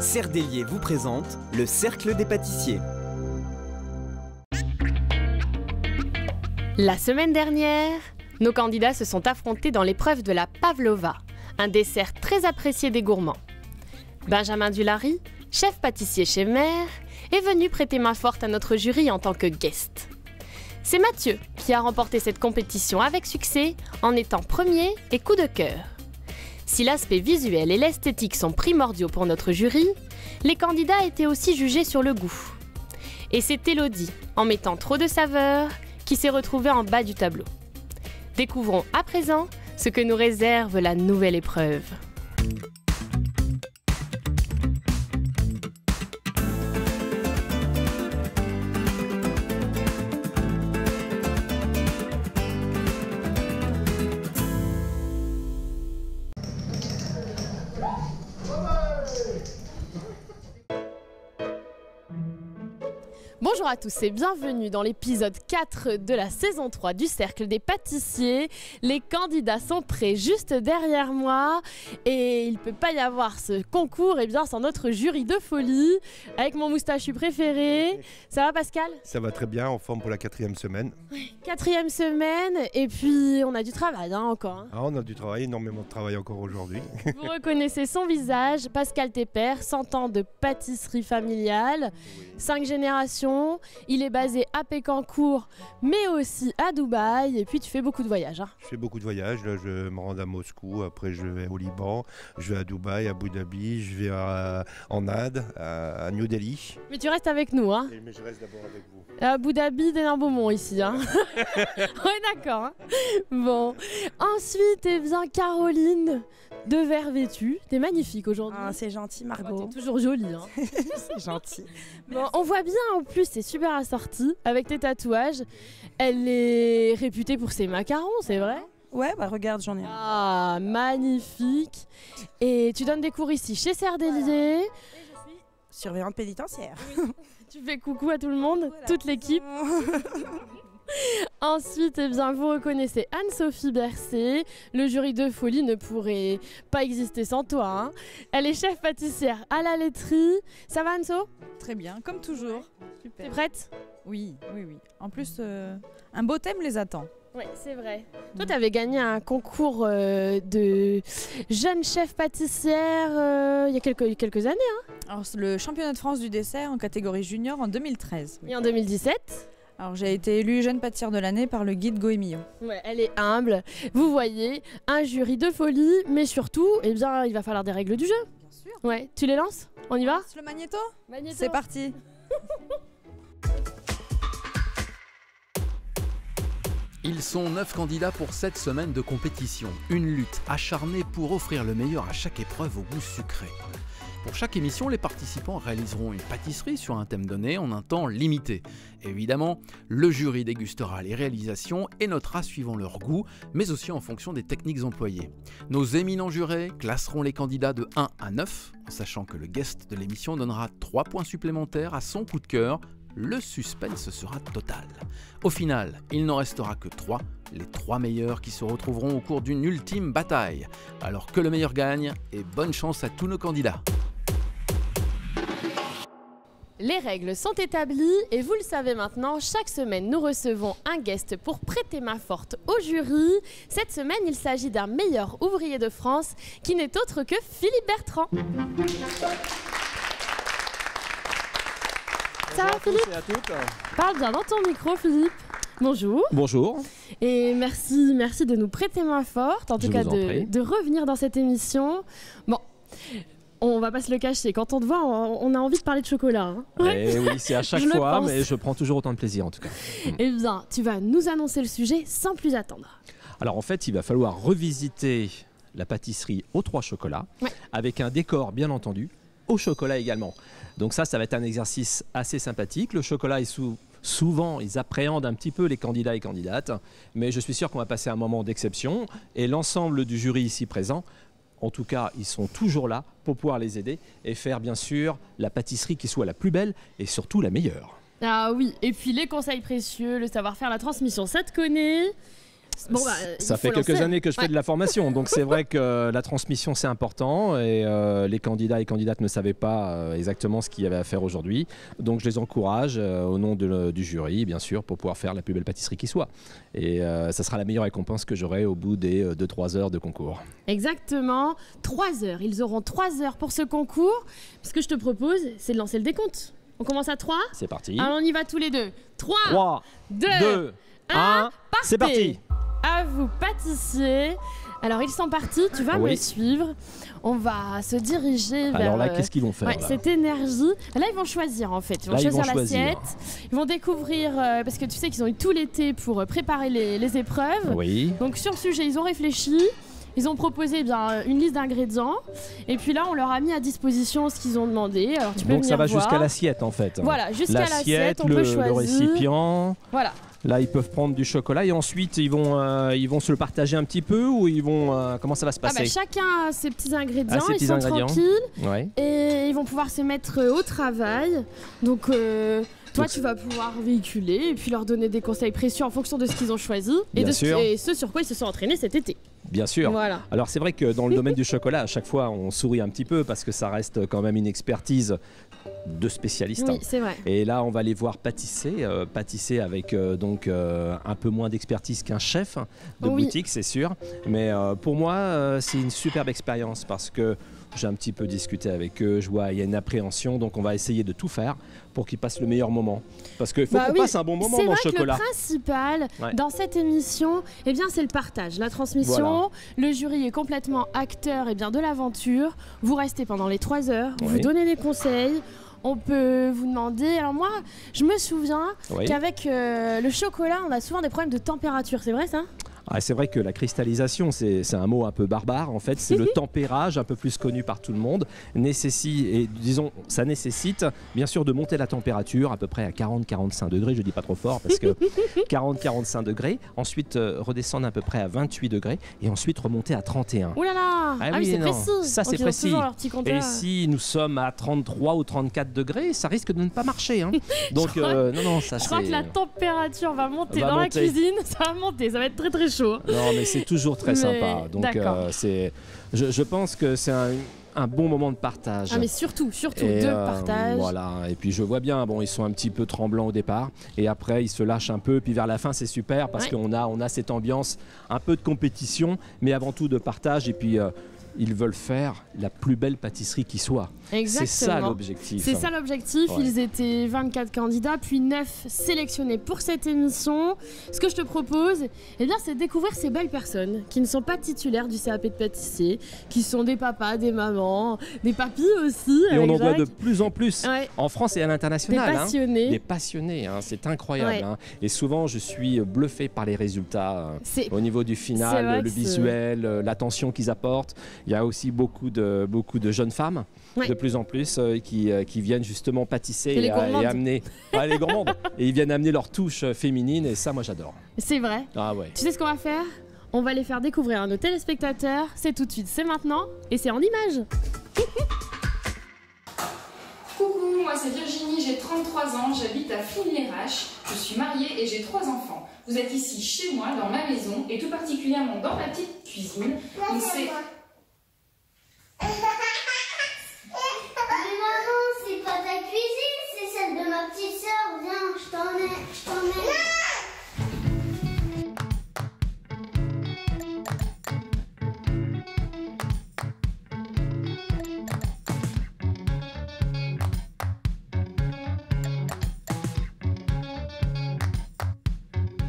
Cerdelier vous présente le Cercle des pâtissiers. La semaine dernière, nos candidats se sont affrontés dans l'épreuve de la pavlova, un dessert très apprécié des gourmands. Benjamin Dulary, chef pâtissier chez Mère, est venu prêter main forte à notre jury en tant que guest. C'est Mathieu qui a remporté cette compétition avec succès en étant premier et coup de cœur. Si l'aspect visuel et l'esthétique sont primordiaux pour notre jury, les candidats étaient aussi jugés sur le goût. Et c'est Élodie, en mettant trop de saveur, qui s'est retrouvée en bas du tableau. Découvrons à présent ce que nous réserve la nouvelle épreuve. Bonjour à tous et bienvenue dans l'épisode 4 de la saison 3 du Cercle des pâtissiers. Les candidats sont prêts juste derrière moi et il ne peut pas y avoir ce concours sans notre jury de folie avec mon moustachu préféré. Ça va Pascal? Ça va très bien, en forme pour la 4e semaine. 4e semaine et puis on a du travail encore. Ah, on a du travail, énormément de travail encore aujourd'hui. Vous reconnaissez son visage, Pascal Tepper, 100 ans de pâtisserie familiale, 5 générations. Il est basé à Pécancourt, mais aussi à Dubaï. Et puis tu fais beaucoup de voyages. Je fais beaucoup de voyages. Là, je me rends à Moscou. Après, je vais au Liban. Je vais à Dubaï, à Abu Dhabi. Je vais en Inde, à New Delhi. Mais tu restes avec nous. Mais je reste d'abord avec vous. À Abu Dhabi, d'un Beaumont ici. Ouais, d'accord. Bon. Ensuite, Caroline de Vert Vêtu. T'es magnifique aujourd'hui. Ah, c'est gentil, Margot. T'es toujours jolie. C'est gentil. Bon, on voit bien en plus, c'est super assorti avec tes tatouages. Elle est réputée pour ses macarons, c'est vrai? Ouais, bah regarde, j'en ai un. Ah, magnifique. Et tu donnes des cours ici chez Cerdelier. Voilà. Et je suis surveillante pénitentiaire. Oui. Tu fais coucou à tout le monde, voilà, toute l'équipe. Ensuite, vous reconnaissez Anne-Sophie Bercé. Le jury de folie ne pourrait pas exister sans toi. Elle est chef pâtissière à la laiterie. Ça va Anne-So? Très bien, comme toujours. Super. T'es prête? Oui. En plus, un beau thème les attend. Oui, c'est vrai. Toi, tu avais gagné un concours de jeune chef pâtissière il y a quelques années. Alors, le championnat de France du dessert en catégorie junior en 2013. Oui. Et en 2017? Alors j'ai été élue jeune pâtissière de l'année par le guide Goemio. Ouais, elle est humble. Vous voyez, un jury de folie, mais surtout, il va falloir des règles du jeu. Bien sûr. Ouais, tu les lances? On y va? Le magnéto? Magnéto. C'est parti. Ils sont 9 candidats pour 7 semaines de compétition. Une lutte acharnée pour offrir le meilleur à chaque épreuve au goût sucré. Pour chaque émission, les participants réaliseront une pâtisserie sur un thème donné en un temps limité. Évidemment, le jury dégustera les réalisations et notera suivant leur goût, mais aussi en fonction des techniques employées. Nos éminents jurés classeront les candidats de 1 à 9, en sachant que le guest de l'émission donnera 3 points supplémentaires à son coup de cœur. Le suspense sera total. Au final, il n'en restera que 3, les 3 meilleurs qui se retrouveront au cours d'une ultime bataille. Alors que le meilleur gagne et bonne chance à tous nos candidats. Les règles sont établies et vous le savez maintenant, chaque semaine nous recevons un guest pour prêter main forte au jury. Cette semaine, il s'agit d'un meilleur ouvrier de France qui n'est autre que Philippe Bertrand. Ça va Philippe? À toutes. Parle bien dans ton micro Philippe. Bonjour. Bonjour. Et merci de nous prêter main forte, en tout cas de revenir dans cette émission. Bon. On va pas se le cacher, quand on te voit, on a envie de parler de chocolat. Oui, c'est à chaque fois, mais je prends toujours autant de plaisir en tout cas. Eh bien, tu vas nous annoncer le sujet sans plus attendre. Alors en fait, il va falloir revisiter la pâtisserie aux 3 chocolats, avec un décor bien entendu, au chocolat également. Donc ça va être un exercice assez sympathique. Le chocolat est souvent, ils appréhendent un petit peu les candidats et candidates, mais je suis sûr qu'on va passer un moment d'exception et l'ensemble du jury ici présent, en tout cas, ils sont toujours là pour pouvoir les aider et faire bien sûr la pâtisserie qui soit la plus belle et surtout la meilleure. Ah oui, et puis les conseils précieux, le savoir-faire, la transmission, ça te connaît. Bon, ça fait quelques années que je fais de la formation, donc c'est vrai que la transmission c'est important et les candidats et candidates ne savaient pas exactement ce qu'il y avait à faire aujourd'hui. Donc je les encourage au nom du jury, bien sûr, pour pouvoir faire la plus belle pâtisserie qui soit. Et ça sera la meilleure récompense que j'aurai au bout des 2-3 heures de concours. Exactement, 3 heures. Ils auront 3 heures pour ce concours. Ce que je te propose, c'est de lancer le décompte. On commence à 3. C'est parti. Alors on y va tous les deux. 3, 2, 1, c'est parti. À vous, pâtissiers. Alors ils sont partis, tu vas me suivre. On va se diriger vers... Alors là, qu'est-ce qu'ils vont faire là cette énergie. Là, ils vont choisir en fait. Ils vont choisir l'assiette. Ils vont découvrir, parce que tu sais qu'ils ont eu tout l'été pour préparer les épreuves. Oui. Donc sur le sujet, ils ont réfléchi. Ils ont proposé une liste d'ingrédients. Et puis là, on leur a mis à disposition ce qu'ils ont demandé. Alors, tu peux donc ça va voir. jusqu'à l'assiette en fait. Voilà, jusqu'à l'assiette, on peut choisir. Le récipient. Voilà. Là, ils peuvent prendre du chocolat et ensuite ils vont se le partager un petit peu ou ils vont comment ça va se passer? Chacun a ses petits ingrédients, ils sont tranquilles et ils vont pouvoir se mettre au travail. Donc toi, tu vas pouvoir véhiculer et puis leur donner des conseils précieux en fonction de ce qu'ils ont choisi et ce sur quoi ils se sont entraînés cet été. Bien sûr. Voilà. Alors c'est vrai que dans le domaine du chocolat, à chaque fois on sourit un petit peu parce que ça reste quand même une expertise de spécialistes. Oui, c'est vrai. Et là on va les voir pâtisser avec un peu moins d'expertise qu'un chef de boutique, c'est sûr. Mais pour moi c'est une superbe expérience parce que j'ai un petit peu discuté avec eux, je vois il y a une appréhension, donc on va essayer de tout faire pour qu'ils passent le meilleur moment. Parce qu'il faut qu'on passe un bon moment dans le chocolat. C'est vrai que le principal dans cette émission, c'est le partage, la transmission. Voilà. Le jury est complètement acteur de l'aventure. Vous restez pendant les 3 heures, vous donnez des conseils. On peut vous demander... Alors moi, je me souviens qu'avec le chocolat, on a souvent des problèmes de température. C'est vrai ça ? C'est vrai que la cristallisation, c'est un mot un peu barbare. En fait, c'est le tempérage, un peu plus connu par tout le monde. Ça nécessite bien sûr de monter la température à peu près à 40-45 degrés. Je dis pas trop fort parce que 40-45 degrés. Ensuite, redescendre à peu près à 28 degrés et ensuite remonter à 31. Ouh là là c'est précis. Ça, c'est précis. Et si nous sommes à 33 ou 34 degrés, ça risque de ne pas marcher. Hein. Donc, je crois que la température va monter dans la cuisine. Ça va monter, ça va être très très chaud. Non, mais c'est toujours très sympa. Donc, je pense que c'est un bon moment de partage. Mais surtout de partage. Voilà. Et puis je vois bien, ils sont un petit peu tremblants au départ, et après ils se lâchent un peu. Puis vers la fin, c'est super parce qu'on a cette ambiance un peu de compétition, mais avant tout de partage. Et puis ils veulent faire la plus belle pâtisserie qui soit. Exactement. C'est ça l'objectif. C'est ça l'objectif. Ils étaient 24 candidats, puis 9 sélectionnés pour cette émission. Ce que je te propose, c'est de découvrir ces belles personnes qui ne sont pas titulaires du CAP de pâtissier, qui sont des papas, des mamans, des papis aussi. Et on en voit de plus en plus en France et à l'international. Des passionnés. Des passionnés, c'est incroyable. Et souvent, je suis bluffé par les résultats au niveau du final, le visuel, l'attention qu'ils apportent. Il y a aussi beaucoup de jeunes femmes, de plus en plus, qui viennent justement pâtisser et amener les gourmandes. Et ils viennent amener leur touche féminine, et ça, moi, j'adore. C'est vrai. Tu sais ce qu'on va faire ? On va les faire découvrir à nos téléspectateurs. C'est tout de suite, c'est maintenant, et c'est en images. Coucou, moi c'est Virginie, j'ai 33 ans, j'habite à Filles-les-Raches, je suis mariée et j'ai 3 enfants. Vous êtes ici chez moi, dans ma maison, et tout particulièrement dans ma petite cuisine. Donc c'est... Mais maman, c'est pas ta cuisine, c'est celle de ma petite sœur. Viens, je t'en aide.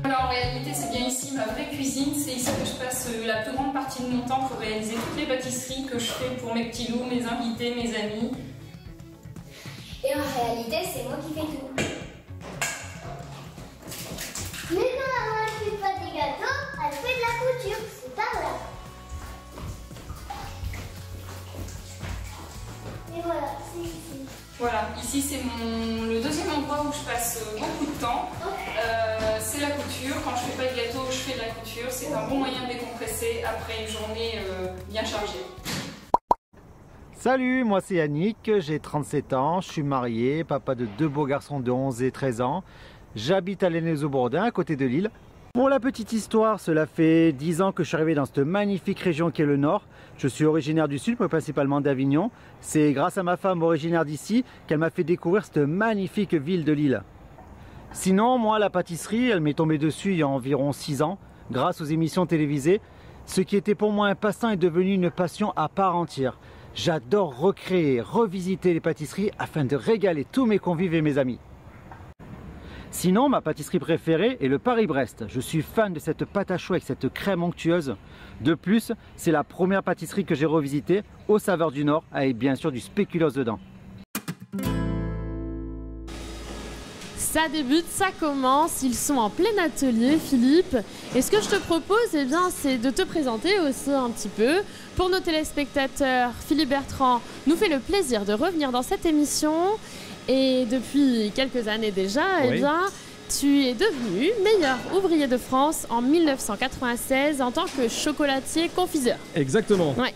Alors en réalité c'est bien ici ma vraie cuisine, c'est ici que je passe la plus grande partie de mon temps pour réaliser toutes les pâtisseries que je fais pour mes petits loups, mes invités, mes amis. Et en réalité c'est moi qui fais tout. Mais quand maman elle fait pas des gâteaux, elle fait de la couture, c'est par là. Et voilà, c'est ici. Voilà, ici c'est le deuxième endroit où je passe beaucoup de temps. C'est la couture. Quand je fais pas de gâteau, je fais de la couture. C'est un bon moyen de décompresser après une journée bien chargée. Salut, moi c'est Yannick, j'ai 37 ans, je suis marié, papa de 2 beaux garçons de 11 et 13 ans. J'habite à Lainez-aux-Bourdins, à côté de Lille. Pour la petite histoire, cela fait 10 ans que je suis arrivé dans cette magnifique région qui est le Nord. Je suis originaire du Sud, principalement d'Avignon. C'est grâce à ma femme originaire d'ici qu'elle m'a fait découvrir cette magnifique ville de Lille. Sinon, moi, la pâtisserie, elle m'est tombée dessus il y a environ 6 ans, grâce aux émissions télévisées. Ce qui était pour moi un passe-temps est devenu une passion à part entière. J'adore recréer, revisiter les pâtisseries afin de régaler tous mes convives et mes amis. Sinon, ma pâtisserie préférée est le Paris-Brest. Je suis fan de cette pâte à choux avec cette crème onctueuse. De plus, c'est la première pâtisserie que j'ai revisitée aux saveurs du Nord, avec bien sûr du spéculoos dedans. Ça débute, ça commence, ils sont en plein atelier, Philippe. Et ce que je te propose, eh bien, c'est de te présenter aussi un petit peu. Pour nos téléspectateurs, Philippe Bertrand nous fait le plaisir de revenir dans cette émission. Et depuis quelques années déjà, eh bien, tu es devenu meilleur ouvrier de France en 1996 en tant que chocolatier confiseur. Exactement. Ouais.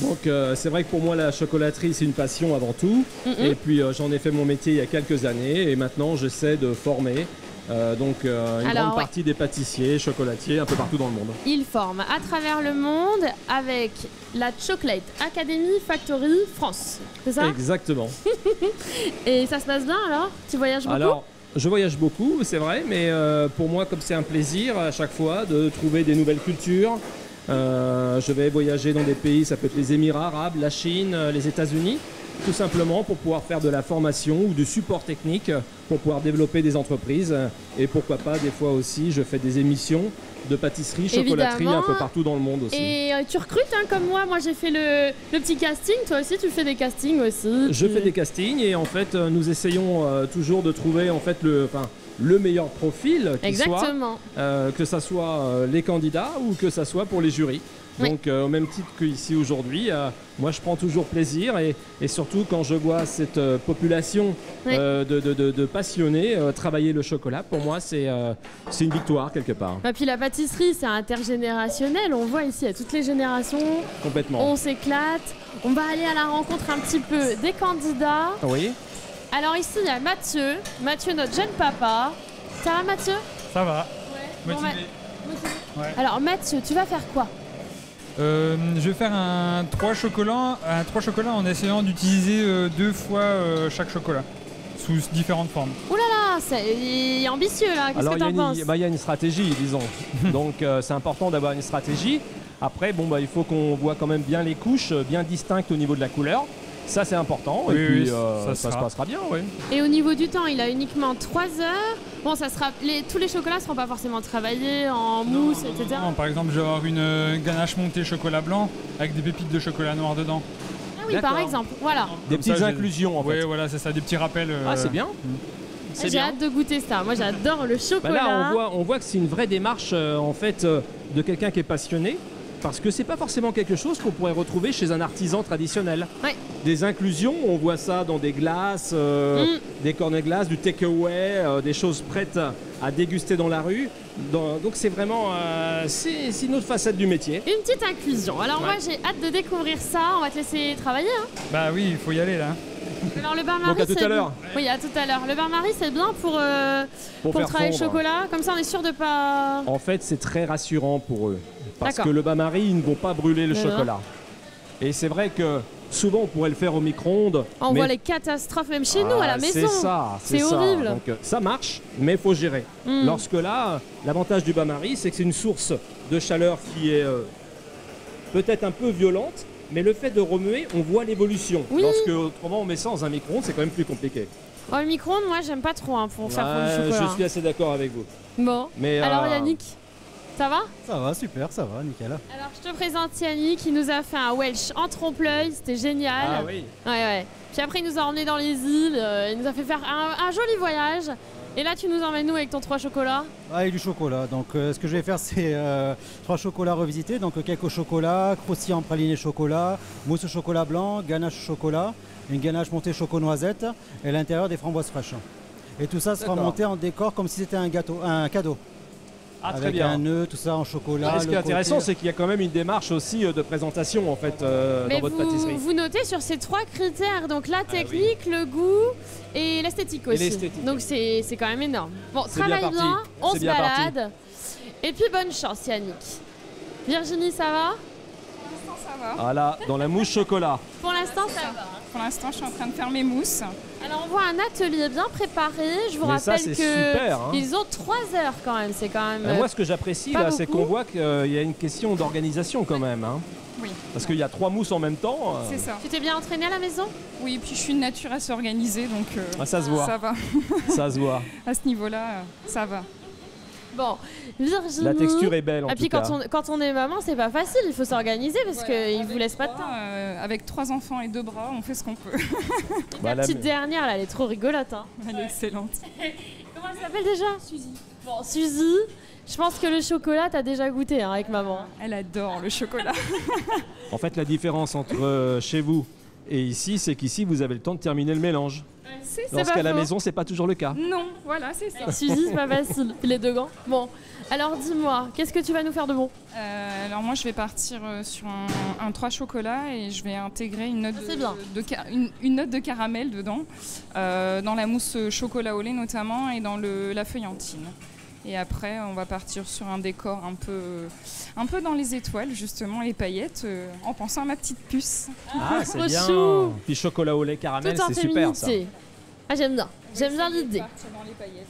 Donc c'est vrai que pour moi la chocolaterie c'est une passion avant tout. Et puis j'en ai fait mon métier il y a quelques années et maintenant j'essaie de former une grande partie des pâtissiers, chocolatiers un peu partout dans le monde. Il forme à travers le monde avec la Chocolate Academy Factory France, c'est ça? Exactement. Et ça se passe bien alors? Tu voyages beaucoup? Alors, je voyage beaucoup, c'est vrai, mais pour moi comme c'est un plaisir à chaque fois de trouver des nouvelles cultures. Je vais voyager dans des pays, ça peut être les Émirats arabes, la Chine, les États-Unis, tout simplement pour pouvoir faire de la formation ou du support technique pour pouvoir développer des entreprises. Et pourquoi pas, des fois aussi, je fais des émissions de pâtisserie, chocolaterie un peu partout dans le monde aussi. Et tu recrutes comme moi j'ai fait le petit casting, toi aussi tu fais des castings aussi. Je fais des castings et en fait nous essayons toujours de trouver en fait le meilleur profil qui soit, que ça soit les candidats ou que ça soit pour les jurys. Donc au même titre qu'ici aujourd'hui, moi je prends toujours plaisir et surtout quand je vois cette population de passionnés travailler le chocolat, pour moi c'est une victoire quelque part. Et puis la pâtisserie c'est intergénérationnel, on voit ici à toutes les générations. Complètement. On s'éclate, on va aller à la rencontre un petit peu des candidats. Oui. Alors ici il y a Mathieu notre jeune papa. Ça va Mathieu? Ça va. Ouais. Motivé. Ouais. Alors Mathieu, tu vas faire quoi? Je vais faire un 3 chocolats en essayant d'utiliser 2 fois chaque chocolat sous différentes formes. Ouh là là, c'est ambitieux là, qu'est-ce que t'en penses? Il y a une stratégie disons, donc c'est important d'avoir une stratégie. Après il faut qu'on voit quand même bien les couches, bien distinctes au niveau de la couleur. Ça c'est important et puis ça se passera bien. Oui. Et au niveau du temps, il a uniquement 3 heures. Bon, ça sera tous les chocolats ne seront pas forcément travaillés en mousse, etc. Non, par exemple, je vais avoir une ganache montée chocolat blanc avec des pépites de chocolat noir dedans. Ah oui, par exemple, voilà. Des petites inclusions en fait. Oui, voilà, c'est ça, des petits rappels. Ah, c'est bien. J'ai hâte de goûter ça. Moi, j'adore le chocolat. Là, on voit que c'est une vraie démarche en fait de quelqu'un qui est passionné. Parce que c'est pas forcément quelque chose qu'on pourrait retrouver chez un artisan traditionnel. Ouais. Des inclusions, on voit ça dans des glaces, des cornets de glace, du takeaway, des choses prêtes à déguster dans la rue. Donc c'est vraiment c'est une autre facette du métier. Une petite inclusion. Alors moi j'ai hâte de découvrir ça. On va te laisser travailler. Bah oui, il faut y aller là. Alors le bain-marie, donc à tout à l'heure. Oui, à tout à l'heure. Le bain-marie, c'est bien pour travailler le chocolat. Comme ça, on est sûr de pas. En fait, c'est très rassurant pour eux. Parce que le bain-marie, ils ne vont pas brûler le chocolat. Et c'est vrai que souvent, on pourrait le faire au micro-ondes. On voit les catastrophes même chez nous à la maison. C'est horrible. Donc ça marche, mais il faut gérer. Lorsque là, l'avantage du bain-marie, c'est que c'est une source de chaleur qui est peut-être un peu violente. Mais le fait de remuer, on voit l'évolution. Oui. Lorsque autrement on met ça dans un micro-ondes, c'est quand même plus compliqué. Oh, le micro-ondes, moi j'aime pas trop pour faire du chocolat. Je suis assez d'accord avec vous. Bon. Mais alors Yannick, ça va? Ça va, super, ça va, nickel. Alors je te présente Yannick, il nous a fait un Welsh en trompe-l'œil, c'était génial. Ah oui. Ouais. Puis après il nous a emmenés dans les îles, il nous a fait faire un joli voyage. Et là tu nous emmènes nous avec ton 3 chocolats? Avec du chocolat, donc ce que je vais faire c'est 3 chocolats revisités, donc cake au chocolat, croustillant praliné chocolat, mousse au chocolat blanc, ganache au chocolat, une ganache montée choco-noisette et l'intérieur des framboises fraîches. Et tout ça sera monté en décor comme si c'était un cadeau. Ah, très avec bien. un nœud, tout ça en chocolat. Ce qui est intéressant, c'est qu'il y a quand même une démarche aussi de présentation en fait dans votre pâtisserie. Vous notez sur ces 3 critères, donc la technique, le goût et l'esthétique aussi. Donc c'est quand même énorme. Bon, travaille bien, on se balade. Et puis bonne chance Yannick. Virginie, ça va? Pour l'instant, ça va. Voilà, dans la mousse chocolat. Pour l'instant, ça va. Pour l'instant, je suis en train de faire mes mousses. Alors on voit un atelier bien préparé. Je vous Mais ça, rappelle c'est super, hein. ils ont 3 heures quand même. C'est quand même. Moi, ce que j'apprécie pas là, c'est beaucoup. qu'on voit qu'il y a une question d'organisation quand même. Hein. Oui. Parce qu'il y a 3 mousses en même temps. C'est ça. Tu t'es bien entraînée à la maison? Oui, puis je suis une nature à s'organiser, donc Ah, ça se voit. ça va. Ça se voit. À ce niveau-là, ça va. Bon, Virginie. La texture est belle en Et puis tout cas. quand on est maman, c'est pas facile. Il faut s'organiser parce qu'ils vous laissent pas de temps. Avec 3 enfants et 2 bras, on fait ce qu'on peut. Bah, La petite dernière, là, elle est trop rigolote. Hein. Elle est excellente. Comment elle s'appelle déjà? Suzy. Bon, Suzy, je pense que le chocolat, t'as déjà goûté hein, avec maman. Elle adore le chocolat. En fait, la différence entre chez vous et ici, c'est qu'ici, vous avez le temps de terminer le mélange. C'est Lorsqu'à la maison, c'est pas toujours le cas. Non, voilà, c'est ça. Suzy, c'est pas facile. Les 2 gants. Bon, alors dis-moi, qu'est-ce que tu vas nous faire de bon? Alors moi, je vais partir sur un 3 chocolats et je vais intégrer une note, une note de caramel dedans, dans la mousse chocolat au lait notamment et dans la feuillantine. Et après, on va partir sur un décor un peu dans les étoiles, justement, les paillettes, en pensant à ma petite puce. Ah, c'est trop bien. chou. Puis chocolat au lait caramel, Tout en c'est super ça. féminité. Ah, j'aime bien. J'aime bien l'idée. Partir dans les paillettes.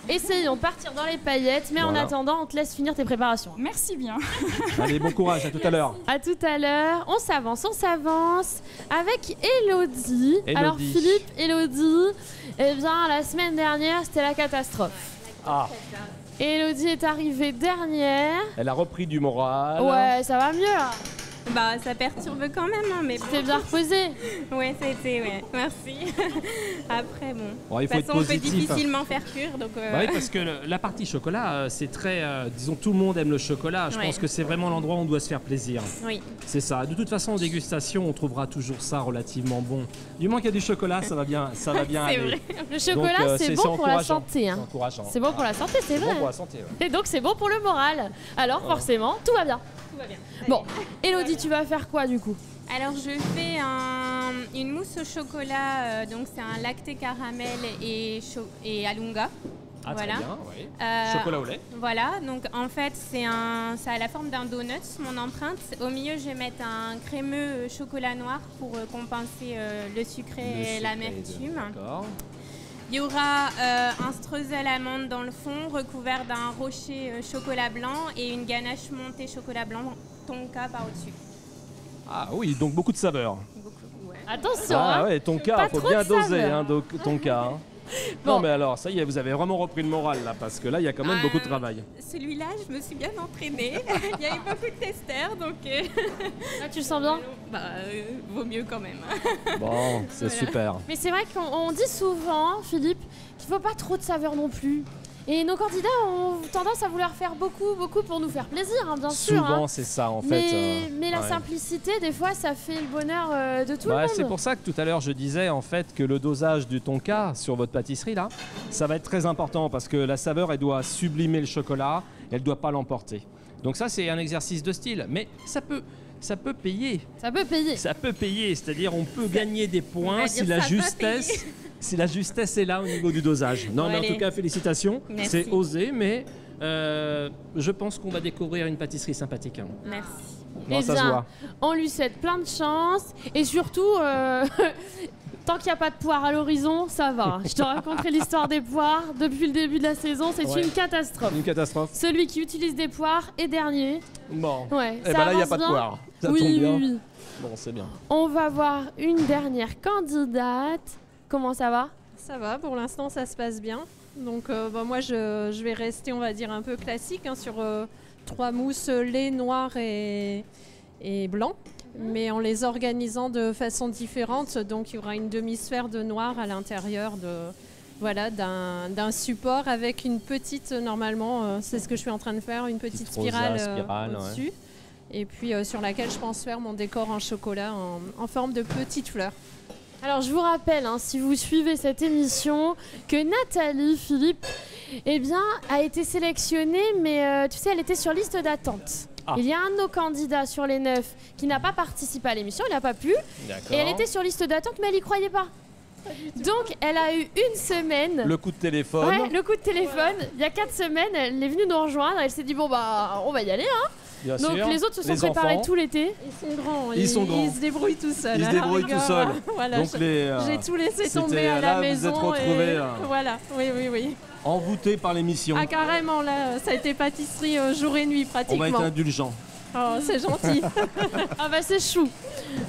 Essayons de partir dans les paillettes, mais en Voilà. attendant, on te laisse finir tes préparations. Merci bien. Allez, bon courage, à tout à l'heure. À tout à l'heure. On s'avance avec Elodie. Alors Élodie. Philippe, Elodie, eh bien la semaine dernière, c'était la catastrophe. Ah, Elodie est arrivée dernière. elle a repris du moral. Ouais, ça va mieux là. Bah, ça perturbe quand même, hein, mais Tu t'es bien reposée. Ouais, ça a été, ouais. Merci. Après, bon. Bon, il faut De être toute façon, on peut positif. difficilement faire cuire, donc... Bah oui, parce que la partie chocolat, c'est très... disons, tout le monde aime le chocolat. Je Ouais. pense que c'est vraiment l'endroit où on doit se faire plaisir. Oui. C'est ça. De toute façon, en dégustation, on trouvera toujours ça relativement bon. Du moment qu'il y a du chocolat, ça va bien C'est aller. vrai. Le chocolat, Donc, c'est bon pour la encourageant. santé. Hein. C'est encourageant. C'est bon pour la santé, c'est C'est vrai. bon pour la santé, ouais. Et donc c'est bon pour le moral. Alors forcément, tout va bien. Tout va bien. Bon, Elodie, tu vas faire quoi du coup? Alors, je fais une mousse au chocolat, donc c'est un lacté caramel et alunga. Ah, Voilà. très bien, oui. Chocolat au lait. Voilà, donc en fait, ça a la forme d'un donut, mon empreinte. Au milieu, je vais mettre un crémeux chocolat noir pour compenser le sucré et l'amertume. D'accord. Il y aura un streusel amande dans le fond, recouvert d'un rocher chocolat blanc et une ganache montée chocolat blanc tonka par-dessus. Ah oui, donc beaucoup de saveurs. Attention, Ah hein. ouais, tonka, Pas faut trop bien de doser, saveur. hein, tonka. Hein. Bon. Non mais alors, ça y est, vous avez vraiment repris le moral là, parce que là, il y a quand même beaucoup de travail. Celui-là, je me suis bien entraînée. Il y avait beaucoup de testeurs, donc... Là, tu le sens bien? Bah, vaut mieux quand même. Bon, c'est Voilà. super. Mais c'est vrai qu'on dit souvent, Philippe, qu'il ne faut pas trop de saveur non plus. Et nos candidats ont tendance à vouloir faire beaucoup pour nous faire plaisir, hein, bien sûr. Souvent, hein. c'est ça en Mais, fait. mais la ouais. simplicité, des fois, ça fait le bonheur de tout le Ouais, monde. c'est pour ça que tout à l'heure je disais en fait que le dosage du tonka sur votre pâtisserie là, ça va être très important parce que la saveur elle doit sublimer le chocolat, elle doit pas l'emporter. Donc ça c'est un exercice de style, mais ça peut payer. Ça peut payer. Ça peut payer, c'est-à-dire on peut gagner des On points va si dire la ça va justesse, si la justesse est là au niveau du dosage. Non, Bon, mais en allez. tout cas félicitations, Merci. c'est osé, mais je pense qu'on va découvrir une pâtisserie sympathique. Hein. Merci. Non, Eh ça se bien, voit. on lui souhaite plein de chance et surtout, tant qu'il n'y a pas de poire à l'horizon, ça va. Je te raconterai l'histoire des poires depuis le début de la saison, c'est Ouais. une catastrophe. Une catastrophe. Celui qui utilise des poires est dernier. Bon. Ouais, Et ça ben là il n'y a avance pas de bien. poire. Ça Oui, tombe bien. oui, oui. Bon, c'est bien. On va voir une dernière candidate. Comment ça va? Ça va, pour l'instant ça se passe bien. Donc moi je vais rester, on va dire, un peu classique hein, sur 3 mousses lait noir et blanc, mais en les organisant de façon différente. Donc il y aura une demi-sphère de noir à l'intérieur d'un support avec une petite, normalement, c'est ce que je suis en train de faire, une petite rosa spirale, spirale, au-dessus. ouais. Et puis sur laquelle je pense faire mon décor en chocolat en forme de petites fleurs. Alors je vous rappelle, hein, si vous suivez cette émission, que Nathalie Philippe a été sélectionnée, mais tu sais, elle était sur liste d'attente. Ah. Il y a un de nos candidats sur les 9 qui n'a pas participé à l'émission, il n'a pas pu. D'accord. Et elle était sur liste d'attente, mais elle n'y croyait pas. Donc, elle a eu une semaine. Le coup de téléphone. Ouais, le coup de téléphone. Il y a 4 semaines, elle est venue nous rejoindre. Elle s'est dit, bon, bah, on va y aller, hein. Bien Donc sûr. les autres se sont préparés enfants. tout l'été. Ils sont grands. Ils sont grands. Ils se débrouillent tout seuls. Ils se débrouillent tout seuls. Voilà, Donc j'ai tout laissé tomber à la là, maison. Vous êtes retrouvés Voilà, oui. envoûtés par l'émission. Ah carrément, là, ça a été pâtisserie jour et nuit pratiquement. On va être indulgents. Oh, c'est gentil. Ah bah c'est chou.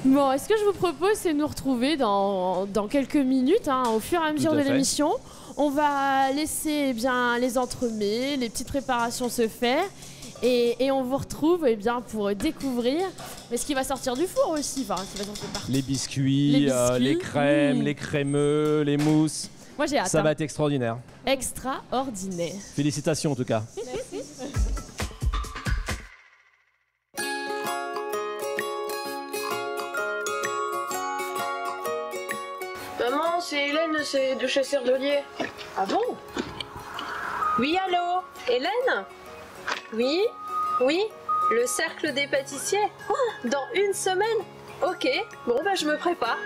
Bon, est-ce que je vous propose, c'est de nous retrouver dans quelques minutes, hein, au fur et à mesure de l'émission. On va laisser eh bien, les entremets, les petites préparations se faire. Et on vous retrouve eh bien, pour découvrir mais ce qui va sortir du four aussi. Enfin, ce qui va sortir partout. Les biscuits, les crèmes, les crémeux, les mousses. Moi j'ai hâte. Ça va être extraordinaire. Extraordinaire. Félicitations en tout cas. Merci. Maman, c'est Hélène de chez Cerdelier. Ah bon? Oui, allô? Hélène? Oui? Oui? Le cercle des pâtissiers? Oh, dans une semaine? Ok, bon bah je me prépare.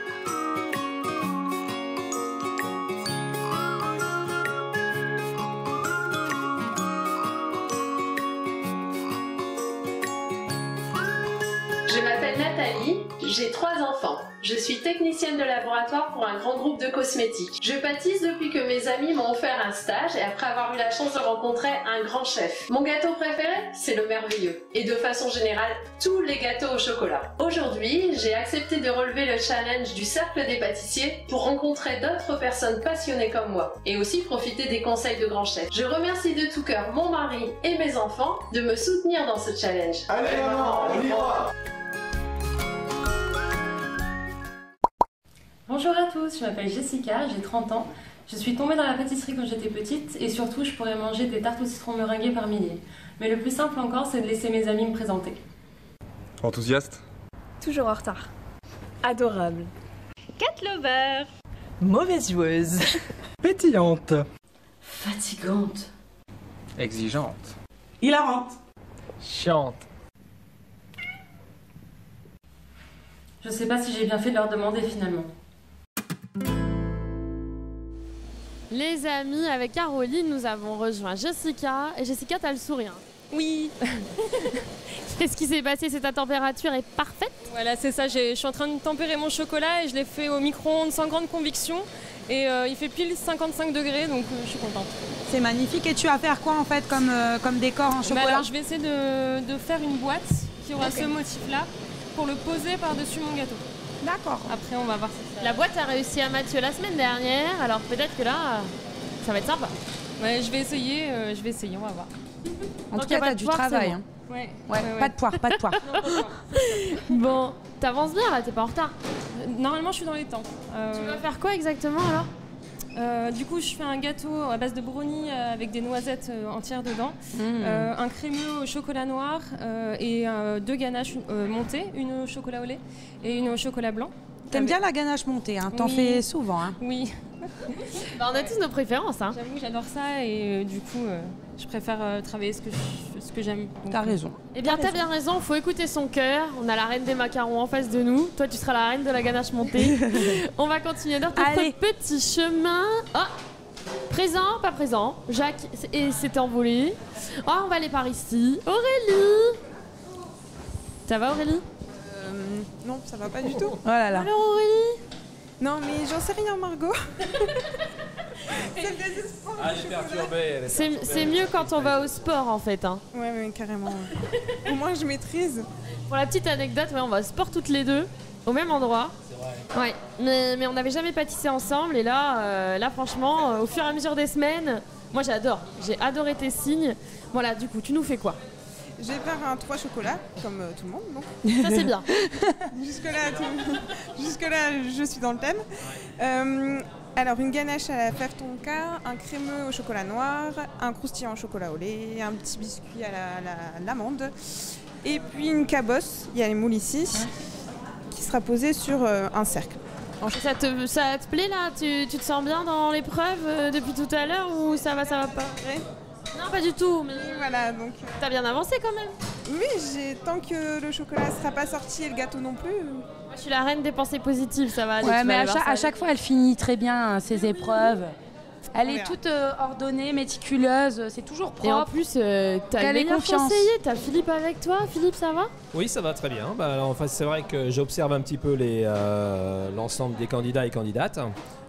Je m'appelle Nathalie, j'ai 3 enfants. Je suis technicienne de laboratoire pour un grand groupe de cosmétiques. Je pâtisse depuis que mes amis m'ont offert un stage et après avoir eu la chance de rencontrer un grand chef. Mon gâteau préféré, c'est le merveilleux. Et de façon générale, tous les gâteaux au chocolat. Aujourd'hui, j'ai accepté de relever le challenge du cercle des pâtissiers pour rencontrer d'autres personnes passionnées comme moi et aussi profiter des conseils de grands chefs. Je remercie de tout cœur mon mari et mes enfants de me soutenir dans ce challenge. Allez maman, on y va! Bonjour à tous, je m'appelle Jessica, j'ai 30 ans. Je suis tombée dans la pâtisserie quand j'étais petite et surtout je pourrais manger des tartes au citron meringuées par milliers. Mais le plus simple encore, c'est de laisser mes amis me présenter. Enthousiaste? Toujours en retard. Adorable. Cat lover. Mauvaise joueuse. Pétillante. Fatigante. Exigeante. Hilarante. Chiante. Je sais pas si j'ai bien fait de leur demander finalement. Les amis, avec Caroline, nous avons rejoint Jessica. Et Jessica, t'as le sourire. Oui. Qu'est-ce qui s'est passé? C'est ta température est parfaite? Voilà, c'est ça. Je suis en train de tempérer mon chocolat et je l'ai fait au micro-ondes sans grande conviction. Et il fait pile 55 degrés, donc je suis contente. C'est magnifique. Et tu vas faire quoi en fait comme décor en chocolat? Alors, je vais essayer de faire une boîte qui aura ce motif-là pour le poser par-dessus mon gâteau. D'accord. Après, on va voir si ça... La boîte a réussi à Mathieu la semaine dernière, alors peut-être que là, ça va être sympa. Ouais, je vais essayer, on va voir. En tout cas, t'as du travail. Hein. Ouais. Pas de poire, pas de poire. Bon, t'avances bien là, t'es pas en retard. Normalement, je suis dans les temps. Tu vas faire quoi exactement alors? Du coup, je fais un gâteau à base de brownie avec des noisettes entières dedans, un crémeux au chocolat noir et 2 ganaches montées, une au chocolat au lait et une au chocolat blanc. T'aimes bien la ganache montée, hein? T'en fais souvent. Hein? Oui. Bah, on a tous nos préférences. Hein. J'avoue, j'adore ça et du coup, je préfère travailler ce que j'aime. T'as raison. Eh bien, t'as bien raison, faut écouter son cœur. On a la reine des macarons en face de nous. Toi, tu seras la reine de la ganache montée. On va continuer notre petit chemin. Oh, présent, pas présent. Jacques s'est envolé. Oh, on va aller par ici. Aurélie. Ça va, Aurélie? Non, ça va pas du tout. Oh là là. Alors, Aurélie? Non, mais j'en sais rien, Margot. C'est mieux quand on va au sport en fait. Hein. Ouais, carrément. Au moins je maîtrise. Pour la petite anecdote, on va au sport toutes les deux, au même endroit. C'est vrai. Ouais, mais on n'avait jamais pâtissé ensemble et là franchement, au fur et à mesure des semaines, moi j'adore. J'ai adoré tes signes. Voilà, du coup, tu nous fais quoi? Je vais faire un 3 chocolats, comme tout le monde. Donc. Ça c'est bien. Jusque-là, je suis dans le thème. Alors, une ganache à la fève tonka, un crémeux au chocolat noir, un croustillant au chocolat au lait, un petit biscuit à l'amande, et puis une cabosse, il y a les moules ici, qui sera posée sur un cercle. Ça te plaît là? Tu te sens bien dans l'épreuve depuis tout à l'heure ou ça va pas? Non, pas du tout, mais voilà, donc... T'as bien avancé quand même. Oui, tant que le chocolat ne sera pas sorti et le gâteau non plus. Je suis la reine des pensées positives, ça va aller. Ouais, mais à chaque fois, elle finit très bien ses épreuves. Elle est toute ordonnée, méticuleuse, c'est toujours propre. Et en plus, t'as le meilleur conseiller, t'as Philippe avec toi. Philippe, ça va? Oui, ça va très bien. Enfin, c'est vrai que j'observe un petit peu l'ensemble des candidats et candidates.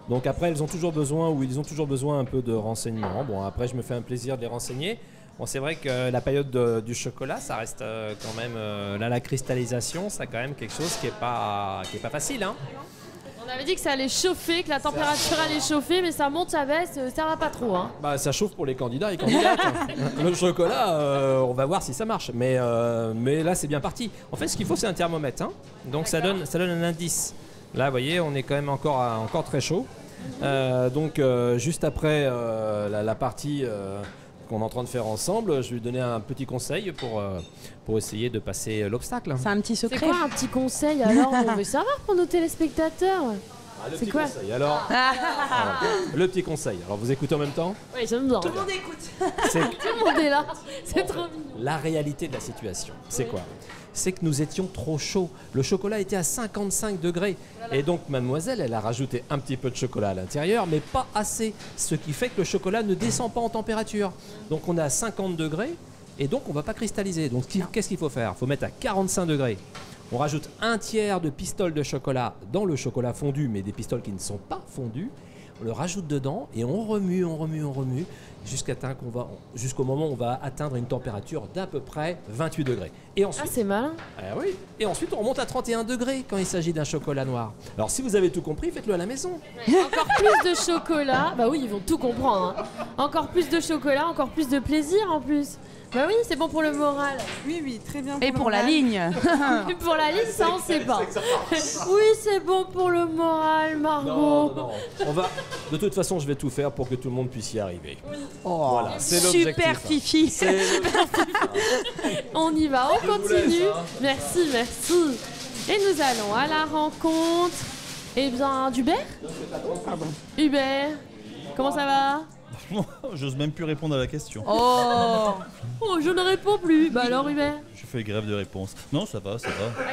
Donc après, ils ont toujours besoin un peu de renseignements. Bon, après, je me fais un plaisir de les renseigner. Bon, c'est vrai que la période du chocolat, ça reste quand même... là, la cristallisation, c'est quand même quelque chose qui est pas facile, hein. On avait dit que ça allait chauffer, que la température allait chauffer, mais ça monte, ça baisse, ça va pas trop. Hein. Ça chauffe pour les candidats et candidates. Le chocolat, on va voir si ça marche. Mais là, c'est bien parti. En fait, ce qu'il faut, c'est un thermomètre. Hein. Donc ça donne un indice. Là, vous voyez, on est quand même encore très chaud. Donc juste après la partie qu'on est en train de faire ensemble, je vais lui donner un petit conseil pour essayer de passer l'obstacle. C'est un petit secret. C'est quoi un petit conseil alors? On veut savoir pour nos téléspectateurs. C'est quoi conseil, alors le petit conseil. Alors vous écoutez en même temps? Oui, j'aime bien. Tout le monde écoute. Tout le monde est là. C'est trop mignon. La réalité de la situation, c'est quoi? C'est que nous étions trop chauds. Le chocolat était à 55 degrés. Et donc mademoiselle, elle a rajouté un petit peu de chocolat à l'intérieur, mais pas assez. Ce qui fait que le chocolat ne descend pas en température. Donc on est à 50 degrés et donc on ne va pas cristalliser. Donc qu'est-ce qu'il faut faire? Il faut mettre à 45 degrés. On rajoute un tiers de pistoles de chocolat dans le chocolat fondu, mais des pistoles qui ne sont pas fondues. On le rajoute dedans et on remue, jusqu'au moment où on va atteindre une température d'à peu près 28 degrés. Et ensuite, c'est malin. Oui. Et ensuite, on remonte à 31 degrés quand il s'agit d'un chocolat noir. Alors, si vous avez tout compris, faites-le à la maison. Encore plus de chocolat. Bah oui, ils vont tout comprendre. Hein. Encore plus de chocolat, encore plus de plaisir en plus. Bah oui, c'est bon pour le moral. Oui, très bien. Et pour la ligne. Et pour la ligne, ça on sait pas. Oui, c'est bon pour le moral, Margot. Non. De toute façon, je vais tout faire pour que tout le monde puisse y arriver. Oui. Voilà, c'est l'objectif. Super Fifi. On y va, on continue. Merci. Et nous allons à la rencontre d'Hubert. Hubert, comment ça va? J'ose même plus répondre à la question. Oh, je ne réponds plus. Bah alors Hubert? Je fais grève de réponse. Non, ça va.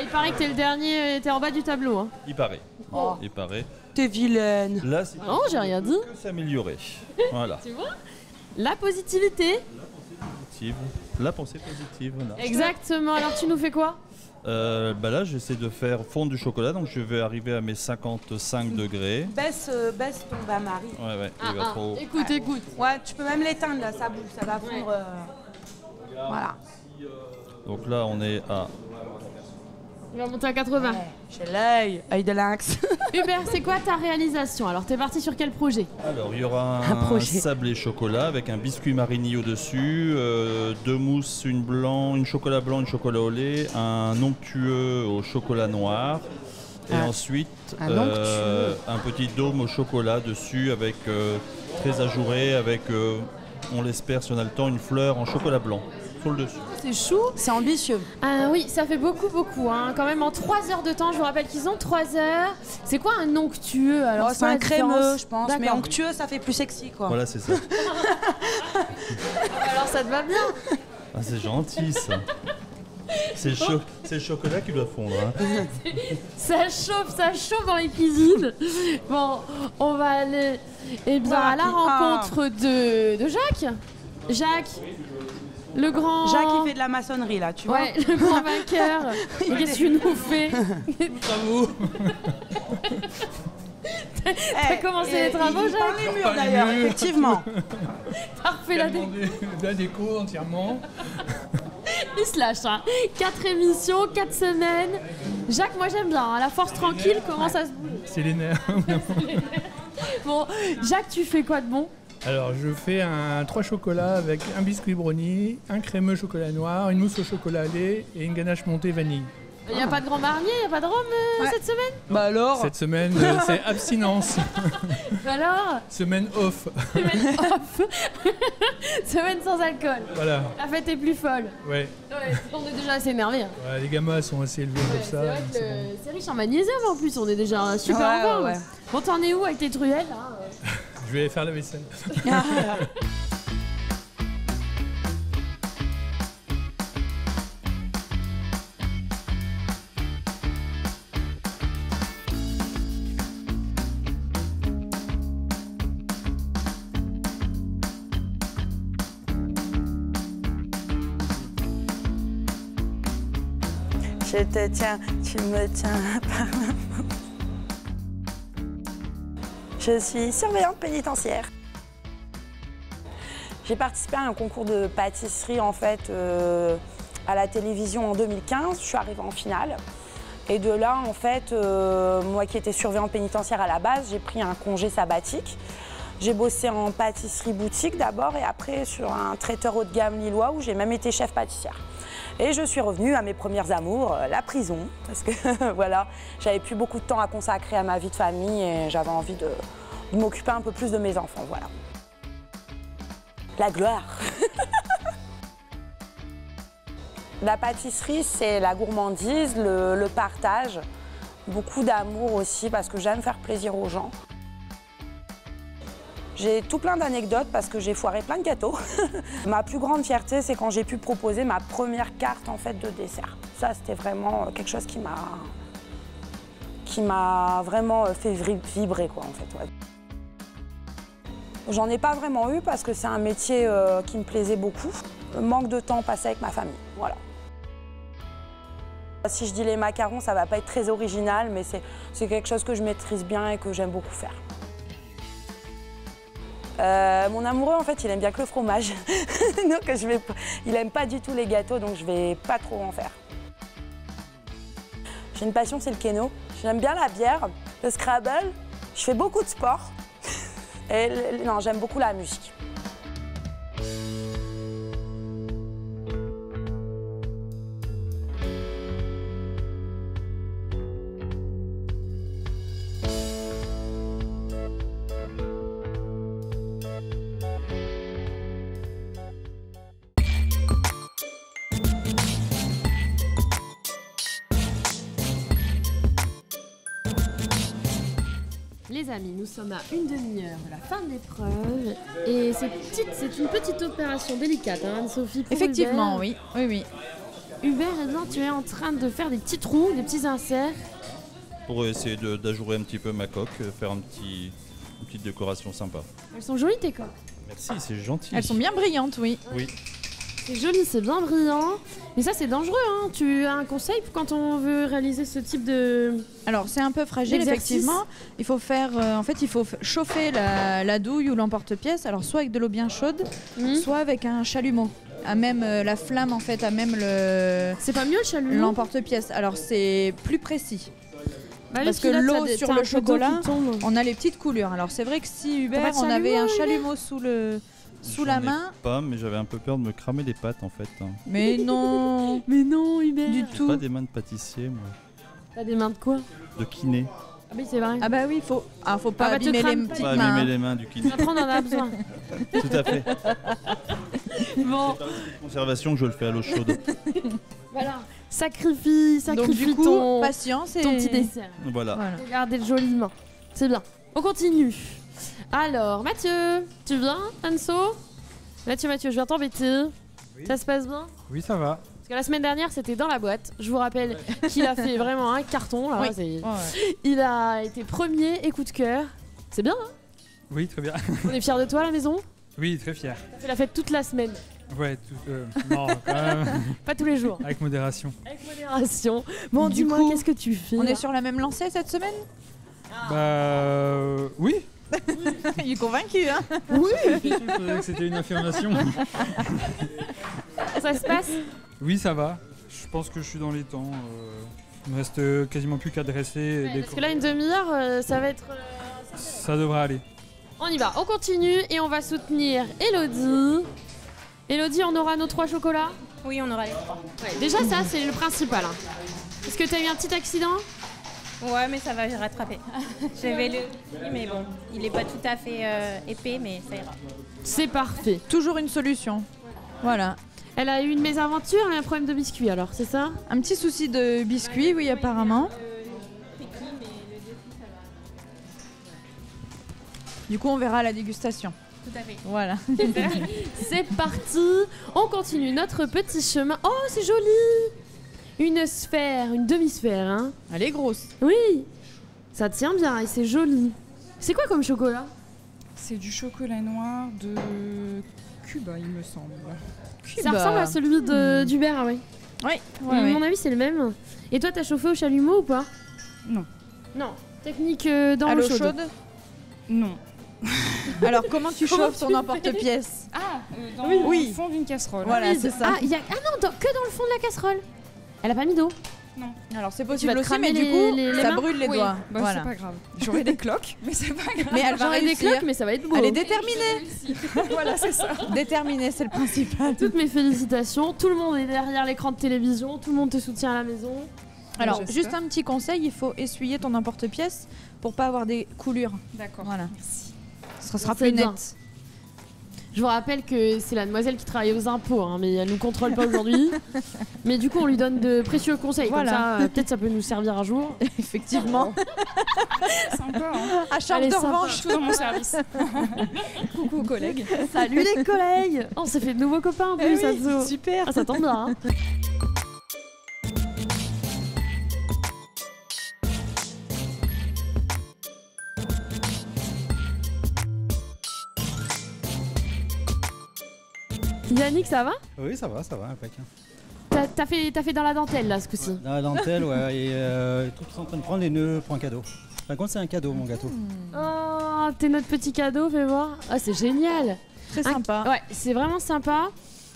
Il paraît que t'es le dernier, t'es en bas du tableau. Hein. Il paraît. Il paraît. T'es vilaine. Là, c'est non, j'ai rien dit. Que s'améliorer. Voilà. Tu vois? La positivité. La pensée positive. Voilà. Exactement. Alors tu nous fais quoi? Là, j'essaie de faire fondre du chocolat, donc je vais arriver à mes 55 degrés. Baisse ton bain-marie. Ouais, il va trop... Écoute. Ouais, tu peux même l'éteindre là, ça bouge, ça va fondre. Voilà. Donc là, on est à... Il va monter à 80. Ouais, j'ai l'œil de lynx. Hubert, c'est quoi ta réalisation? Alors, t'es parti sur quel projet? Alors, il y aura un sablé chocolat avec un biscuit marigny au-dessus, deux mousses, une chocolat blanc, une chocolat au lait, un onctueux au chocolat noir. Et ensuite, un petit dôme au chocolat dessus, avec très ajouré, avec, on l'espère si on a le temps, une fleur en chocolat blanc sur le dessus. C'est chou. C'est ambitieux. Ah oui, ça fait beaucoup. Hein. Quand même en 3 heures de temps, je vous rappelle qu'ils ont 3 heures. C'est quoi un onctueux? Alors, c'est un crémeux, je pense. Mais onctueux, ça fait plus sexy, quoi. Voilà, c'est ça. Alors, ça te va bien. Ah, c'est gentil, ça. C'est le chocolat qui doit fondre. Hein. Ça chauffe dans les cuisines. Bon, on va aller à la rencontre de Jacques. Jacques, le grand... Jacques, il fait de la maçonnerie, là, tu vois. Ouais, le grand vainqueur. Qu'est-ce que tu nous fais? Bravo. T'as commencé les travaux, Jacques? Les murs, d'ailleurs, effectivement. T'as refait la déco entièrement. Il se lâche, hein. 4 émissions, 4 semaines. Jacques, moi j'aime bien, hein. La force tranquille, comment ça se bouge? C'est les nerfs. Bon, Jacques, tu fais quoi de bon? Alors, je fais un 3 chocolats avec un biscuit brownie, un crémeux chocolat noir, une mousse au chocolat lait et une ganache montée vanille. Il n'y a pas de grand marnier, il n'y a pas de rhum cette semaine? Bah alors? Cette semaine, c'est abstinence. Alors? Semaine off. Semaine off. Semaine sans alcool. Voilà. La fête est plus folle. Ouais. On est déjà assez énervés. Hein. Ouais, les gammas sont assez élevés comme ça. C'est vrai que c'est riche en magnésium en plus, on est déjà super en forme. Ouais. Bon, t'en es où avec tes truelles là? Je vais faire la vaisselle. Je te tiens, tu me tiens par la main. Je suis surveillante pénitentiaire. J'ai participé à un concours de pâtisserie en fait à la télévision en 2015. Je suis arrivée en finale. Et de là, en fait, moi qui étais surveillante pénitentiaire à la base, j'ai pris un congé sabbatique. J'ai bossé en pâtisserie boutique d'abord et après sur un traiteur haut de gamme lillois où j'ai même été chef pâtissière. Et je suis revenue à mes premières amours, la prison, parce que voilà, j'avais plus beaucoup de temps à consacrer à ma vie de famille et j'avais envie de m'occuper un peu plus de mes enfants, voilà. La gloire. La pâtisserie, c'est la gourmandise, le partage, beaucoup d'amour aussi parce que j'aime faire plaisir aux gens. J'ai tout plein d'anecdotes parce que j'ai foiré plein de gâteaux. Ma plus grande fierté, c'est quand j'ai pu proposer ma première carte en fait, de dessert. Ça, c'était vraiment quelque chose qui m'a vraiment fait vibrer, quoi, en fait. Ouais. J'en ai pas vraiment eu parce que c'est un métier qui me plaisait beaucoup. Manque de temps passé avec ma famille, voilà. Si je dis les macarons, ça va pas être très original, mais c'est quelque chose que je maîtrise bien et que j'aime beaucoup faire. Mon amoureux, en fait, il aime bien que le fromage. Donc, il aime pas du tout les gâteaux, donc je vais pas trop en faire. J'ai une passion, c'est le kéno. J'aime bien la bière, le Scrabble. Je fais beaucoup de sport. Et non, j'aime beaucoup la musique. Les amis, nous sommes à une demi-heure de la fin de l'épreuve et c'est une petite opération délicate, hein, Anne-Sophie. Effectivement, Hubert. oui. Hubert, eh bien, tu es en train de faire des petits trous, des petits inserts. Pour essayer d'ajourer un petit peu ma coque, faire une petite décoration sympa. Elles sont jolies tes coques. Merci, c'est gentil. Elles sont bien brillantes, oui. Oui. C'est joli, c'est bien brillant. Mais ça, c'est dangereux, hein. Tu as un conseil quand on veut réaliser ce type de... Alors, c'est un peu fragile, effectivement. Il faut faire... il faut chauffer la douille ou l'emporte-pièce. Alors, soit avec de l'eau bien chaude, soit avec un chalumeau. À même la flamme, en fait, à même le... C'est pas mieux le chalumeau? L'emporte-pièce. Alors, c'est plus précis. Bah, parce que l'eau sur le chocolat, on a les petites coulures. Alors, c'est vrai que si Hubert, on avait un chalumeau sous la main. Pas, mais j'avais un peu peur de me cramer les pattes en fait. Mais non. Mais non, Hubert. Du tout. J'ai pas des mains de pâtissier, moi. T'as des mains de quoi? De kiné. Ah oui, c'est vrai. Ah bah oui, faut pas abîmer les petites mains. Pas abîmer les mains du kiné. Après, on en a besoin. Tout à fait. Bon. C'est pas une conservation que je le fais à l'eau chaude. Voilà. Sacrifie donc, du coup, ton patience et ton petit dessert. Voilà. Regardez joliment. C'est bien. On continue. Alors, Mathieu, tu viens, Anso? Mathieu, je viens t'embêter. Oui. Ça se passe bien? Oui, ça va. Parce que la semaine dernière, c'était dans la boîte. Je vous rappelle qu'il a fait vraiment un carton. Là, oui. Il a été premier et coup de cœur. C'est bien, hein? Oui, très bien. On est fiers de toi à la maison? Oui, très fiers. T'as fait la fête toute la semaine? Ouais, non, quand même. Pas tous les jours. Avec modération. Avec modération. Bon, dis-moi, qu'est-ce que tu fais? On est sur la même lancée cette semaine? Oui. Il est convaincu, hein? Oui. Que c'était une affirmation. Ça se passe? Oui, ça va. Je pense que je suis dans les temps. Il me reste quasiment plus qu'à dresser. Ouais, parce que là, une demi-heure, ça va être... Ça devrait aller. On y va, on continue et on va soutenir Elodie. Elodie, on aura nos 3 chocolats? Oui, on aura les 3. Ouais, déjà, ça, c'est le principal. Hein. Est-ce que tu as eu un petit accident? Ouais, mais ça va, j'ai rattrapé. J'avais le... Mais bon, il est pas tout à fait épais, mais ça ira. C'est parfait. Toujours une solution. Voilà. Elle a eu une mésaventure et un problème de biscuit, alors, c'est ça? Un petit souci de biscuit, oui, apparemment. Du coup, on verra la dégustation. Tout à fait. Voilà. C'est parti. On continue notre petit chemin. Oh, c'est joli! Une sphère, une demi-sphère, hein. Elle est grosse. Oui. Ça tient bien et c'est joli. C'est quoi comme chocolat? C'est du chocolat noir de Cuba, il me semble. Ça ressemble à celui d'Hubert, oui. Oui, À mon avis, c'est le même. Et toi, t'as chauffé au chalumeau ou pas? Non. Non. Technique dans À l'eau l'eau chaude. chaude? Non. Alors, comment tu chauffes ton emporte-pièce? Dans le fond d'une casserole. Voilà, c'est ça. Ah, que dans le fond de la casserole. Elle a pas mis d'eau. Non. Alors, c'est Tu vas possible te aussi, cramer mais du coup, les ça mains. brûle les Oui, doigts. bah, Voilà. c'est pas grave. J'aurai des cloques, mais c'est pas grave. Mais elle va J'aurais des réussir. cloques, mais ça va être beau. Elle est déterminée. Voilà, c'est ça. Déterminée, c'est le principal. Toutes mes félicitations. Tout le monde est derrière l'écran de télévision. Tout le monde te soutient à la maison. Alors, J'espère. juste un petit conseil, il faut essuyer ton emporte-pièce pour pas avoir des coulures. D'accord. Voilà. Merci. Ça sera C'est plus bien. net. Je vous rappelle que c'est la demoiselle qui travaille aux impôts, hein, mais elle nous contrôle pas aujourd'hui. Mais du coup, on lui donne de précieux conseils. Voilà. Comme ça, peut-être ça peut nous servir un jour. Effectivement. Sympa, hein. À charge Elle est de sympa. revanche. Tout dans mon service. Coucou aux collègues. Salut les collègues. On s'est fait de nouveaux copains en plus. Eh oui, Atzo. super. Ah, ça tombe bien. Hein. Yannick, ça va? Oui, ça va, impec. T'as fait dans la dentelle là ce coup-ci. Dans la dentelle, ouais, et les trucs qui sont en train de prendre les nœuds pour un cadeau. Par contre, c'est un cadeau, mon gâteau. Oh, t'es notre petit cadeau, fais voir. Ah, c'est génial. Très sympa. Ouais, c'est vraiment sympa.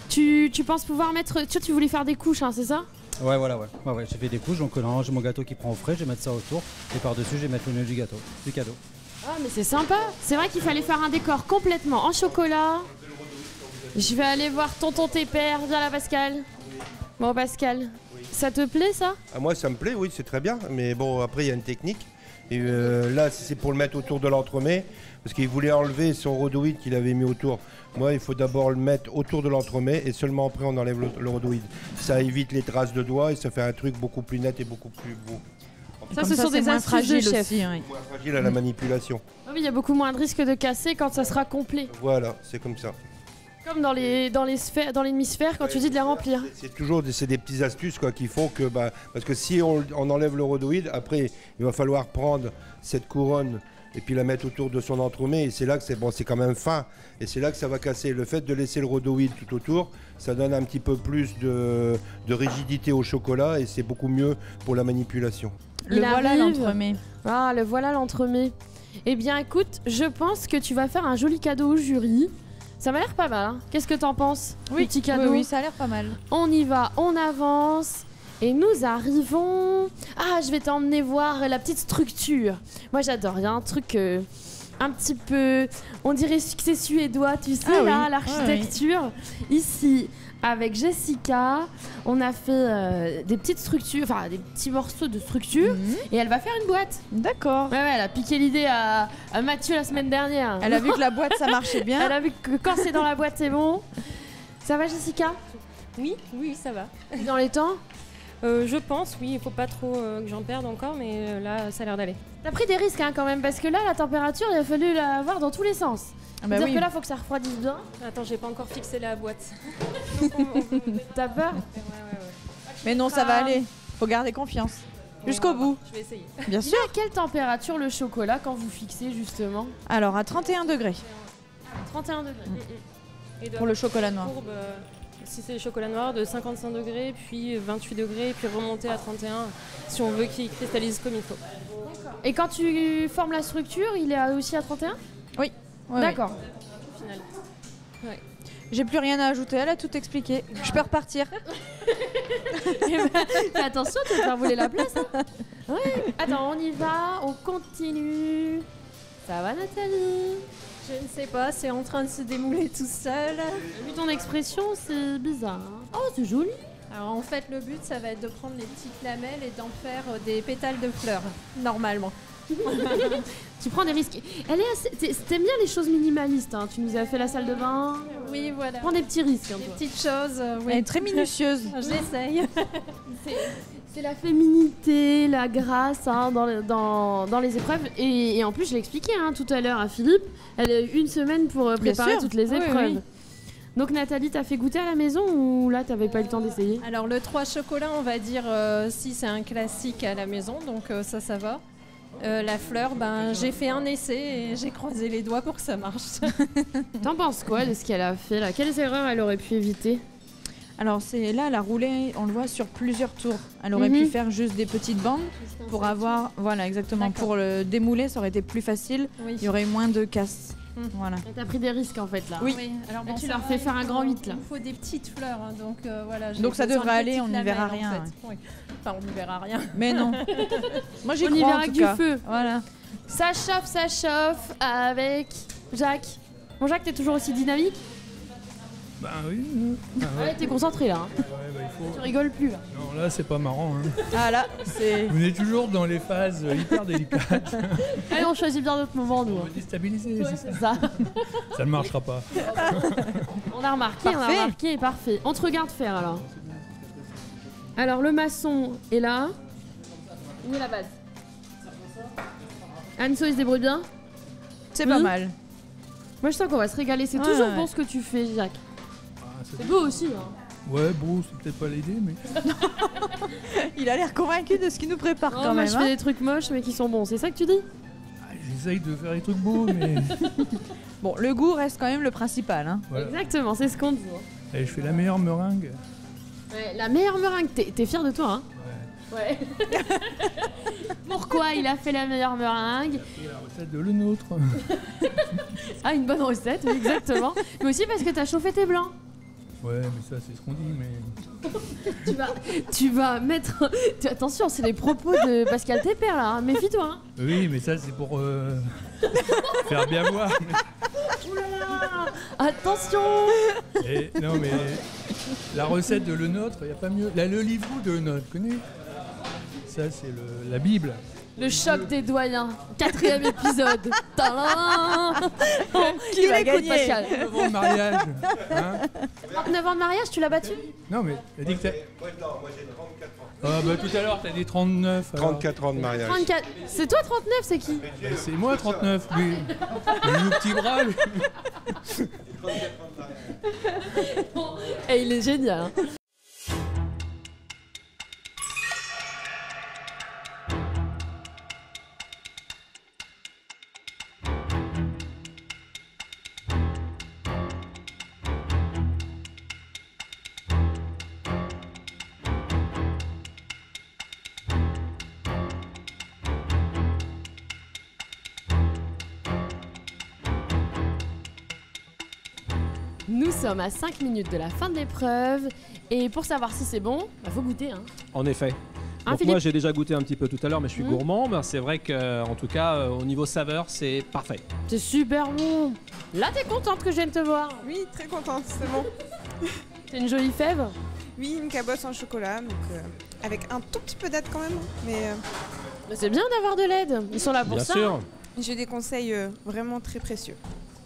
Tu penses pouvoir mettre. Tu voulais faire des couches, hein, c'est ça? Ouais, voilà, ouais. Ouais, j'ai fait des couches, donc là, j'ai mon gâteau qui prend au frais, je vais mettre ça autour, et par-dessus, je vais mettre le nœud du gâteau, du cadeau. Ah, mais c'est sympa. C'est vrai qu'il fallait faire un décor complètement en chocolat. Je vais aller voir tonton tes pères. Viens là, Pascal. Bon, Pascal, ça te plaît ça? Ah, moi, ça me plaît, oui, c'est très bien. Mais bon, après, il y a une technique. Et là, si c'est pour le mettre autour de l'entremet, parce qu'il voulait enlever son rhodoïde qu'il avait mis autour. Moi, il faut d'abord le mettre autour de l'entremet et seulement après, on enlève le rhodoïde. Ça évite les traces de doigts et ça fait un truc beaucoup plus net et beaucoup plus beau. Ça, ce sont des astuces de chef. Aussi, oui. Moins fragile à la manipulation. Ah oui, il y a beaucoup moins de risques de casser quand ça sera complet. Voilà, c'est comme ça. Comme dans les sphères, dans l'hémisphère, quand tu dis de les remplir. C'est toujours des petites astuces quoi, qu'il faut que... parce que si on enlève le rhodoïde, après, il va falloir prendre cette couronne et puis la mettre autour de son entremet. Et c'est là que c'est quand même fin. Et c'est là que ça va casser. Le fait de laisser le rhodoïde tout autour, ça donne un petit peu plus de rigidité au chocolat et c'est beaucoup mieux pour la manipulation. Le voilà l'entremet. Ah, le voilà l'entremet. Eh bien, écoute, je pense que tu vas faire un joli cadeau au jury. Ça m'a l'air pas mal, hein. Qu'est-ce que t'en penses? Oui, petit cadeau. oui, ça a l'air pas mal. On y va, on avance. Et nous arrivons... Ah, je vais t'emmener voir la petite structure. Moi, j'adore. Il y a un truc un petit peu... On dirait que c'est suédois, tu sais, Ah là, oui. l'architecture. Ici, avec Jessica, on a fait des petites structures, enfin, des petits morceaux de structure. Et elle va faire une boîte. D'accord. Ouais, elle a piqué l'idée à Mathieu la semaine dernière. Elle a vu que la boîte, ça marchait bien. Elle a vu que quand c'est dans la boîte, c'est bon. Ça va, Jessica? Oui, ça va. Dans les temps? Je pense, oui, il faut pas trop que j'en perde encore, mais là, ça a l'air d'aller. T'as pris des risques hein, quand même, parce que là, la température, il a fallu la voir dans tous les sens. bah C'est-à-dire oui. que là, faut que ça refroidisse bien. Attends, j'ai pas encore fixé la boîte. T'as peur? Mais non, ça va aller. Faut garder confiance. Jusqu'au bout. Je vais essayer. Bien Il sûr. est à quelle température le chocolat quand vous fixez justement? Alors, à 31 degrés. 31 degrés. Et Pour le chocolat noir. Courbe, si c'est le chocolat noir, de 55 degrés, puis 28 degrés, puis remonter à 31, si on veut qu'il cristallise comme il faut. Et quand tu formes la structure, il est aussi à 31? Oui. Ouais, D'accord. Au final. Ouais. J'ai plus rien à ajouter, elle a tout expliqué. Je peux repartir. Fais attention, tu vas te faire voler la place. Hein. Ouais. Attends, on y va, on continue. Ça va, Nathalie? Je ne sais pas, c'est en train de se démouler tout seul. Vu ton expression, c'est bizarre. Hein. Oh, c'est joli. Alors en fait, le but, ça va être de prendre les petites lamelles et d'en faire des pétales de fleurs, normalement. Tu prends des risques. Elle est assez... T'aimes bien les choses minimalistes, hein. Tu nous as fait la salle de bain. Oui, voilà. Prends des petits risques. Hein, Des toi. petites choses, oui. Elle est très minutieuse. J'essaye. C'est la féminité, la grâce hein, dans les épreuves. Et en plus, je l'ai expliqué hein, tout à l'heure à Philippe. Elle a eu une semaine pour préparer sûr. toutes les Oui, épreuves. oui. Donc Nathalie, t'as fait goûter à la maison ou là, t'avais pas eu le temps d'essayer? Alors le 3 chocolat, on va dire si c'est un classique à la maison, donc ça va. La fleur, j'ai fait un essai et j'ai croisé les doigts pour que ça marche. T'en penses quoi de ce qu'elle a fait là? Quelles erreurs elle aurait pu éviter? Alors là, elle a roulé, on le voit, sur plusieurs tours. Elle aurait pu faire juste des petites bandes pour avoir, voilà, exactement. Pour le démouler, ça aurait été plus facile. Oui. Il y aurait moins de casse. Voilà. T'as pris des risques en fait là. Oui. Alors Là, bon, tu ça leur va, fais faire un grand 8 là. Il faut des petites fleurs, hein, donc voilà. Donc ça devrait aller, on n'y verra rien. En fait. Oui. Enfin, on n'y verra rien. Mais non. Moi j'y On y crois verra en tout du cas. feu. Voilà. Ça chauffe avec Jacques. Bon Jacques, t'es toujours aussi dynamique? Bah oui. Ouais, t'es concentré là. Hein. Ouais, bah, il faut... Tu rigoles plus là. Non, là c'est pas marrant. Hein. Ah là, c'est... Vous êtes toujours dans les phases hyper délicates. Allez, on choisit bien notre moment nous. On va déstabiliser, Ouais, c'est c'est ça. ça. Ça ne marchera pas. On a remarqué, parfait. On te regarde faire alors. Alors le maçon est là. Où est la base? Anso il se débrouille bien? C'est pas mal. Moi je sens qu'on va se régaler, c'est Ouais, toujours ouais. bon ce que tu fais Jacques. Ah, C'est beau aussi hein. Ouais, bon, c'est peut-être pas l'idée, mais... Il a l'air convaincu de ce qu'il nous prépare Oh, quand moi même. je hein. fais des trucs moches mais qui sont bons, c'est ça que tu dis? J'essaye de faire des trucs beaux, mais... Bon, le goût reste quand même le principal. Hein. Voilà. Exactement, c'est ce qu'on dit. Et je fais la meilleure meringue. Ouais, la meilleure meringue, t'es fier de toi hein? Ouais. Pourquoi il a fait la meilleure meringue? La recette de le nôtre. Ah, une bonne recette, oui, exactement. Mais aussi parce que t'as chauffé tes blancs. Ouais, mais ça, c'est ce qu'on dit, mais... Tu vas mettre... Attention, c'est les propos de Pascal Tépère là, hein. Méfie-toi. Hein. Oui, mais ça, c'est pour faire bien voir. Ouh là là. Attention. Et, non, mais la recette de le nôtre, il n'y a pas mieux. Là, le livre de le nôtre, tu connais? Ça, c'est la Bible. Le choc des doyens, 4e épisode. Tadam. Qui va l'écoute, gagner Pascal? 9 ans de mariage. Hein 39 ans de mariage, tu l'as battu? Non, mais t'as dit que t'as... Non, moi j'ai 34 ans. Ah, bah tout à l'heure, t'as dit 39. Alors. 34 ans de mariage. 34. C'est toi 39, c'est qui? Bah, c'est moi 39, lui. Le petit bras, lui. 34 ans de mariage. Et il est génial. Hein. Nous sommes à 5 minutes de la fin de l'épreuve et pour savoir si c'est bon, faut goûter. Hein. En effet. Hein, Donc Philippe moi j'ai déjà goûté un petit peu tout à l'heure mais je suis gourmand, ben, c'est vrai qu'en tout cas au niveau saveur c'est parfait. C'est super bon. Là t'es contente que je vienne te voir? Oui, très contente, c'est bon. C'est une jolie fève? Oui, une cabosse en chocolat, donc avec un tout petit peu d'aide quand même, mais C'est bien d'avoir de l'aide, ils sont là pour Bien ça. sûr. j'ai des conseils vraiment très précieux.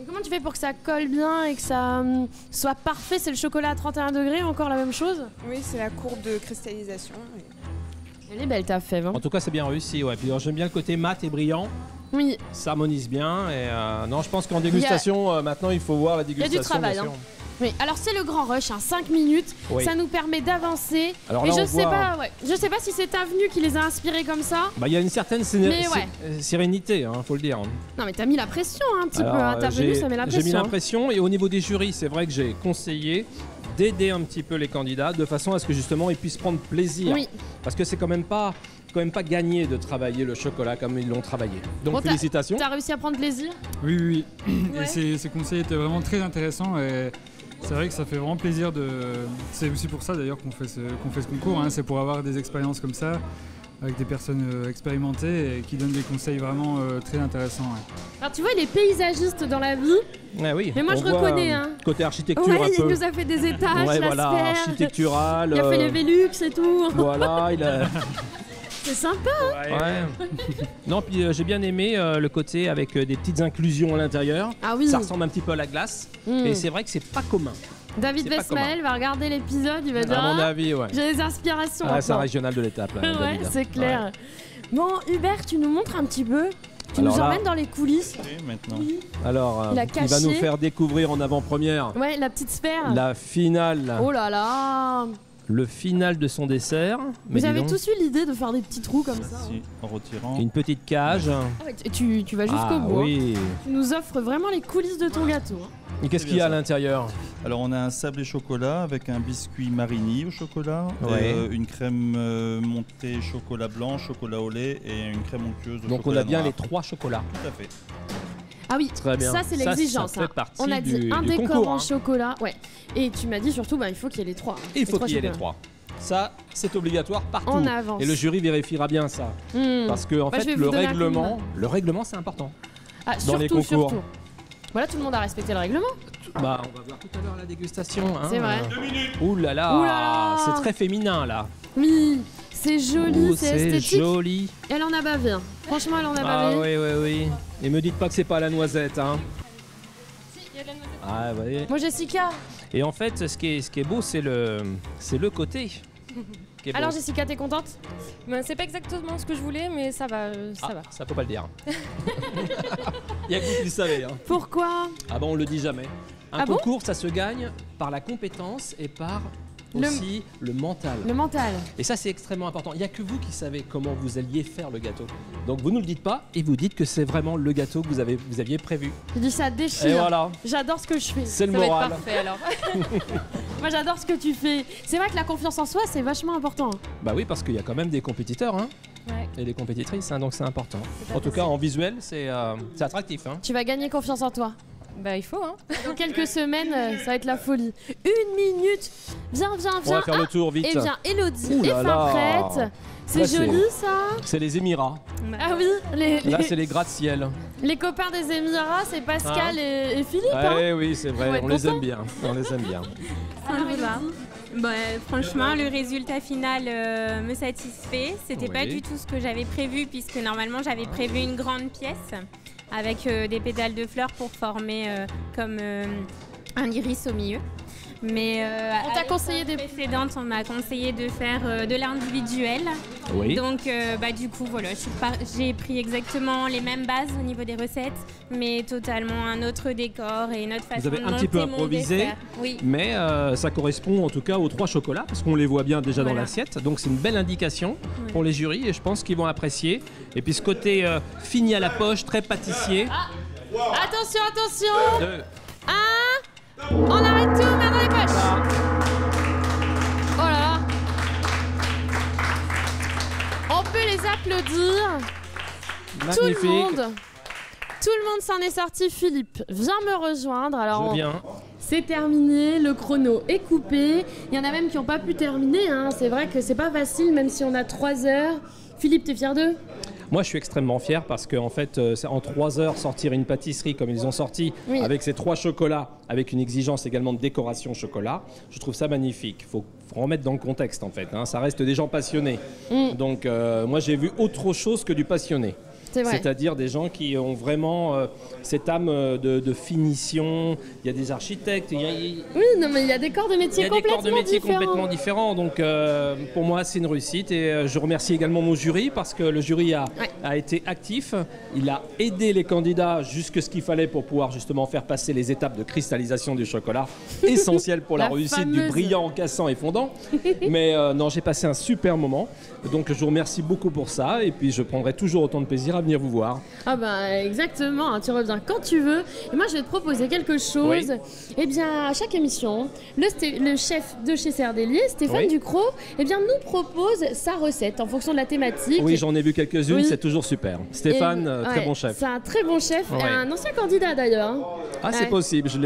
Et comment tu fais pour que ça colle bien et que ça soit parfait? C'est le chocolat à 31 degrés, encore la même chose? Oui, c'est la courbe de cristallisation. Elle est belle ta fève. Hein. En tout cas c'est bien réussi, ouais. Puis j'aime bien le côté mat et brillant. Oui. Ça harmonise bien et non je pense qu'en dégustation maintenant il faut voir la Il y a dégustation. du travail. bien Hein. sûr. Oui, alors c'est le grand rush, hein, 5 minutes, Oui. ça nous permet d'avancer. Alors Et là, je on sais voit- pas, je sais pas si c'est ta venue qui les a inspirés comme ça. Bah il y a une certaine Mais ouais. sérénité, hein, faut le dire. Non mais t'as mis la pression hein, un petit Alors, peu, hein, ta venue ça met la pression. J'ai mis hein. l'impression et au niveau des jurys, c'est vrai que j'ai conseillé d'aider un petit peu les candidats de façon à ce que justement ils puissent prendre plaisir. Oui. Parce que c'est quand même pas gagné de travailler le chocolat comme ils l'ont travaillé. Donc Bon, félicitations. T'as réussi à prendre plaisir? Oui, oui, oui. Ouais. Et ces conseils étaient vraiment très intéressants et c'est vrai que ça fait vraiment plaisir de... C'est aussi pour ça d'ailleurs qu'on fait ce concours, hein. C'est pour avoir des expériences comme ça avec des personnes expérimentées et qui donnent des conseils vraiment très intéressants. Ouais. Alors tu vois, il est paysagiste dans la vie. Ouais, oui. Mais moi, On je voit, reconnais, hein. Côté architecture Ouais, un il peu. nous a fait des étages, Ouais, la voilà, sphère. architectural. Il a fait les Velux et tout. Voilà, il a... C'est sympa, hein. Ouais. Non, puis j'ai bien aimé le côté avec des petites inclusions à l'intérieur. Ah oui. Ça ressemble un petit peu à la glace. Mm. Et c'est vrai que c'est pas commun. David C'est pas Vesmael va regarder l'épisode, il va dire À mon ah, avis, ouais. j'ai des inspirations. Ah, c'est un maintenant. régional de l'étape, là, Ouais, David. c'est clair. Bon, Hubert, tu nous montres un petit peu. Tu Alors nous là- emmènes dans les coulisses. Maintenant. Alors, Il a il va nous caché. faire découvrir en avant-première Ouais, la petite sphère. la finale, Oh là là. le final de son dessert. Mais Vous dis avez donc, tous eu l'idée de faire des petits trous comme ça. Si, en retirant. une petite cage. Ah ouais, tu vas jusqu'au Ah bout. hein. oui. Tu nous offres vraiment les coulisses de ton gâteau. hein. Et qu'est-ce qu'il y a à l'intérieur? Alors on a un sablé chocolat avec un biscuit marigny au chocolat, une crème montée chocolat blanc, chocolat au lait et une crème onctueuse au chocolat Donc on a bien noir. les 3 chocolats. Tout à fait. Ah oui, Très bien. ça c'est l'exigence. Ça fait partie On a dit un du décor concours, en hein. chocolat. Ouais. Et tu m'as dit surtout, il faut qu'il y ait les 3. Il faut qu'il y ait les 3. Ça, c'est obligatoire partout. On avance. Et le jury vérifiera bien ça. Parce que en Bah, je fait, vais vous donner un coup de main. le règlement, c'est important. Ah, dans les surtout, concours. surtout. Voilà, tout le monde a respecté le règlement. Bah, on va voir tout à l'heure la dégustation. Hein. C'est vrai. 2 minutes. Ouh là là, Ouh là là. c'est très féminin là. Oui, c'est joli, c'est esthétique. Joli. Elle en a bavé. Hein. Franchement, elle en a Ah bavé. oui. Et me dites pas que c'est pas la noisette, hein. Si, il y a de la noisette. Ah ouais. Moi, Jessica. Et en fait, ce qui est beau, c'est le côté. Qui est beau. Alors, Jessica, t'es contente? C'est pas exactement ce que je voulais, mais ça va. Ça va. Ça faut pas le dire. Il y a que vous qui le savez. Hein. Pourquoi? Ah bon, on le dit jamais. Un Ah bon concours, ça se gagne par la compétence et par aussi le mental. Le mental. Et ça, c'est extrêmement important. Il n'y a que vous qui savez comment vous alliez faire le gâteau. Donc vous ne le dites pas et vous dites que c'est vraiment le gâteau que vous aviez prévu. Je dis ça déchire. Et voilà. J'adore ce que je fais. C'est le Ça va être moral. parfait alors. Moi, j'adore ce que tu fais. C'est vrai que la confiance en soi, c'est vachement important. Bah oui, parce qu'il y a quand même des compétiteurs, hein. Ouais. Et des compétitrices, hein, donc c'est important. En tout cas, en visuel, c'est attractif. Hein. Tu vas gagner confiance en toi. Bah il faut, hein. Dans quelques semaines, ça va être la folie. 1 minute. Viens. On va faire le tour vite. Et viens, Elodie Ouh est là fin là. prête. C'est Là, joli ça. C'est les Émirats. Ah oui, Là, c'est les gratte-ciel. les copains des Émirats, c'est Pascal Hein et Philippe. Hein. Ouais, oui, c'est Faut vrai. être On les content. aime bien. On les aime bien. Franchement, le résultat final me satisfait. C'était Oui. pas du tout ce que j'avais prévu, puisque normalement j'avais prévu une grande pièce avec des pétales de fleurs pour former comme un iris au milieu. Mais On t'a conseillé des précédentes, on m'a conseillé de faire de l'individuel. Oui. Donc du coup voilà, j'ai pris exactement les mêmes bases au niveau des recettes, mais totalement un autre décor et une autre façon Vous avez de un petit peu monter mon improvisé, dessert. Oui. mais ça correspond en tout cas aux 3 chocolats, parce qu'on les voit bien déjà dans Voilà. l'assiette. Donc c'est une belle indication Ouais. pour les jurys et je pense qu'ils vont apprécier. Et puis ce côté fini à la poche, très pâtissier. Attention. 2. On arrête tout, main dans les poches. Oh là là. On peut les applaudir. Magnifique. Tout le monde s'en est sorti. Philippe, viens me rejoindre. Alors, Je viens. c'est terminé, le chrono est coupé. Il y en a même qui n'ont pas pu terminer. Hein. C'est vrai que c'est pas facile, même si on a 3 heures. Philippe, t'es fier d'eux? Moi, je suis extrêmement fier parce qu'en fait, c'est en 3 heures, sortir une pâtisserie comme ils ont sorti, Oui. avec ces 3 chocolats, avec une exigence également de décoration chocolat, je trouve ça magnifique. Il faut remettre dans le contexte, en fait. Hein. Ça reste des gens passionnés. Donc, moi, j'ai vu autre chose que du passionné. C'est vrai. C'est-à-dire des gens qui ont vraiment cette âme de finition. Il y a des architectes, il y a Oui, non, mais il y a des corps de métier des corps de métier différents. complètement différents. Donc pour moi, c'est une réussite. Et je remercie également mon jury parce que le jury a été actif. Il a aidé les candidats jusque ce qu'il fallait pour pouvoir justement faire passer les étapes de cristallisation du chocolat, essentiel pour la réussite du fameuse. brillant, cassant et fondant. Mais non, j'ai passé un super moment. Donc je vous remercie beaucoup pour ça. Et puis je prendrai toujours autant de plaisir à venir vous voir. Ah bah exactement, hein, tu reviens quand tu veux. Et moi je vais te proposer quelque chose. Oui. Eh bien à chaque émission, le chef de chez Serdelier, Stéphane Oui. Ducrot, eh bien nous propose sa recette en fonction de la thématique. Oui, j'en ai vu quelques-unes, Oui. c'est toujours super. Stéphane, Et- très ouais, bon chef. C'est un très bon chef, et Ouais. un ancien candidat d'ailleurs. Hein. Ah, c'est Ouais. possible, je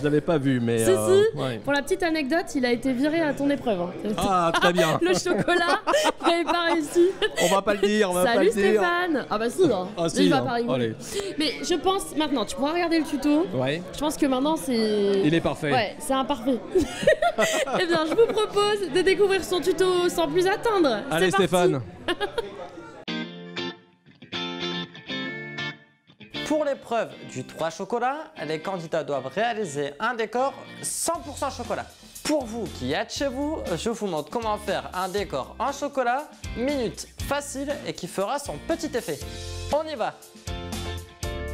l'avais pas vu, mais. Si, si. ouais. Pour la petite anecdote, il a été viré à ton épreuve. Hein. Ah, très bien. Le chocolat, il n'avait pas réussi. On va pas le dire, on va Salut pas le dire. Stéphane. Ah bah si, hein. Ah, si, il va hein. pas rigoler. Allez. Mais je pense maintenant, tu pourras regarder le tuto. Ouais. Je pense que maintenant c'est. Il est parfait. Ouais, c'est un parfait. Eh bien, je vous propose de découvrir son tuto sans plus attendre. Allez, C'est parti. Stéphane. Pour l'épreuve du 3 chocolat, les candidats doivent réaliser un décor 100% chocolat. Pour vous qui êtes chez vous, je vous montre comment faire un décor en chocolat, minute facile et qui fera son petit effet. On y va!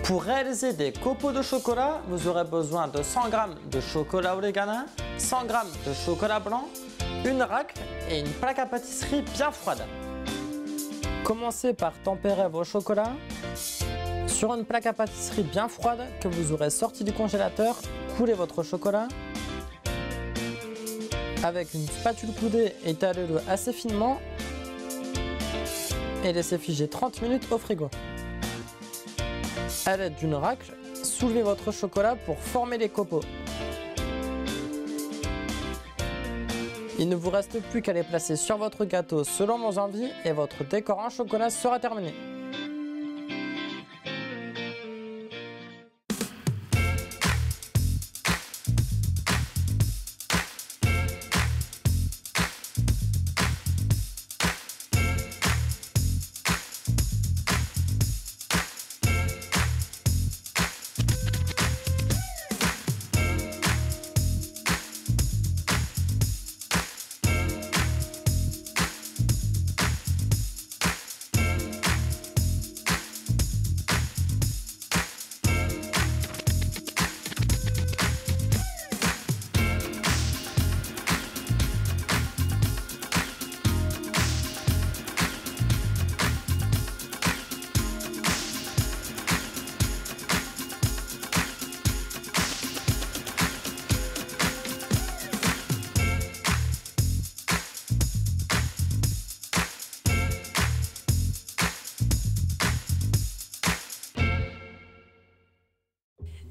Pour réaliser des copeaux de chocolat, vous aurez besoin de 100 g de chocolat au lait Ghana, 100 g de chocolat blanc, une racle et une plaque à pâtisserie bien froide. Commencez par tempérer vos chocolats. Sur une plaque à pâtisserie bien froide que vous aurez sortie du congélateur, coulez votre chocolat. Avec une spatule coudée, étalez-le assez finement et laissez figer 30 minutes au frigo. À l'aide d'une racle, soulevez votre chocolat pour former les copeaux. Il ne vous reste plus qu'à les placer sur votre gâteau selon vos envies et votre décor en chocolat sera terminé.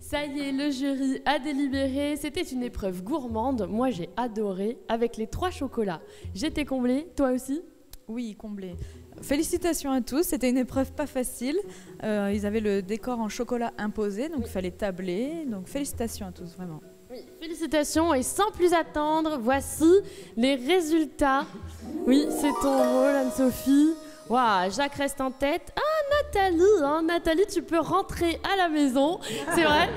Ça y est, le jury a délibéré. C'était une épreuve gourmande. Moi, j'ai adoré avec les 3 chocolats. J'étais comblée, toi aussi? Oui, comblée. Félicitations à tous, c'était une épreuve pas facile. Ils avaient le décor en chocolat imposé, donc il fallait tabler. Donc félicitations à tous, vraiment. Oui, félicitations et sans plus attendre, voici les résultats. Oui, c'est ton rôle, Anne-Sophie. Waouh, Jacques reste en tête. Ah, Nathalie, Nathalie, tu peux rentrer à la maison, c'est vrai.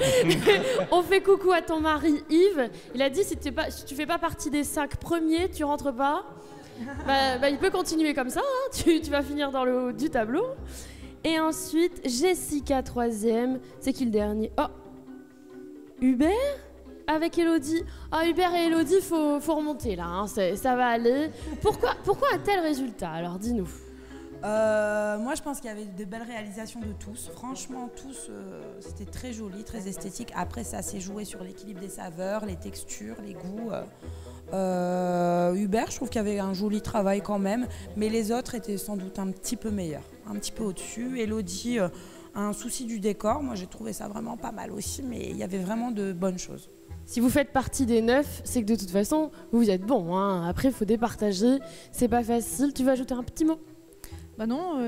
On fait coucou à ton mari Yves. Il a dit si tu fais pas partie des 5 premiers, tu rentres pas. Il peut continuer comme ça, hein. Tu vas finir dans le haut du tableau. Et ensuite, Jessica 3e. C'est qui le dernier? Oh, Hubert avec Elodie. Ah, Hubert et Elodie, faut remonter là, hein. Ça va aller. Pourquoi un tel résultat? Alors dis-nous. Moi, je pense qu'il y avait de belles réalisations de tous. Franchement, tous, c'était très joli, très esthétique. Après, ça s'est joué sur l'équilibre des saveurs, les textures, les goûts. Hubert, je trouve qu'il y avait un joli travail quand même, mais les autres étaient sans doute un petit peu meilleurs, un petit peu au-dessus. Elodie, un souci du décor. Moi, j'ai trouvé ça vraiment pas mal aussi, mais il y avait vraiment de bonnes choses. Si vous faites partie des 9, c'est que de toute façon, vous êtes bon, hein. Après, il faut départager. C'est pas facile. Tu veux ajouter un petit mot? Bah non,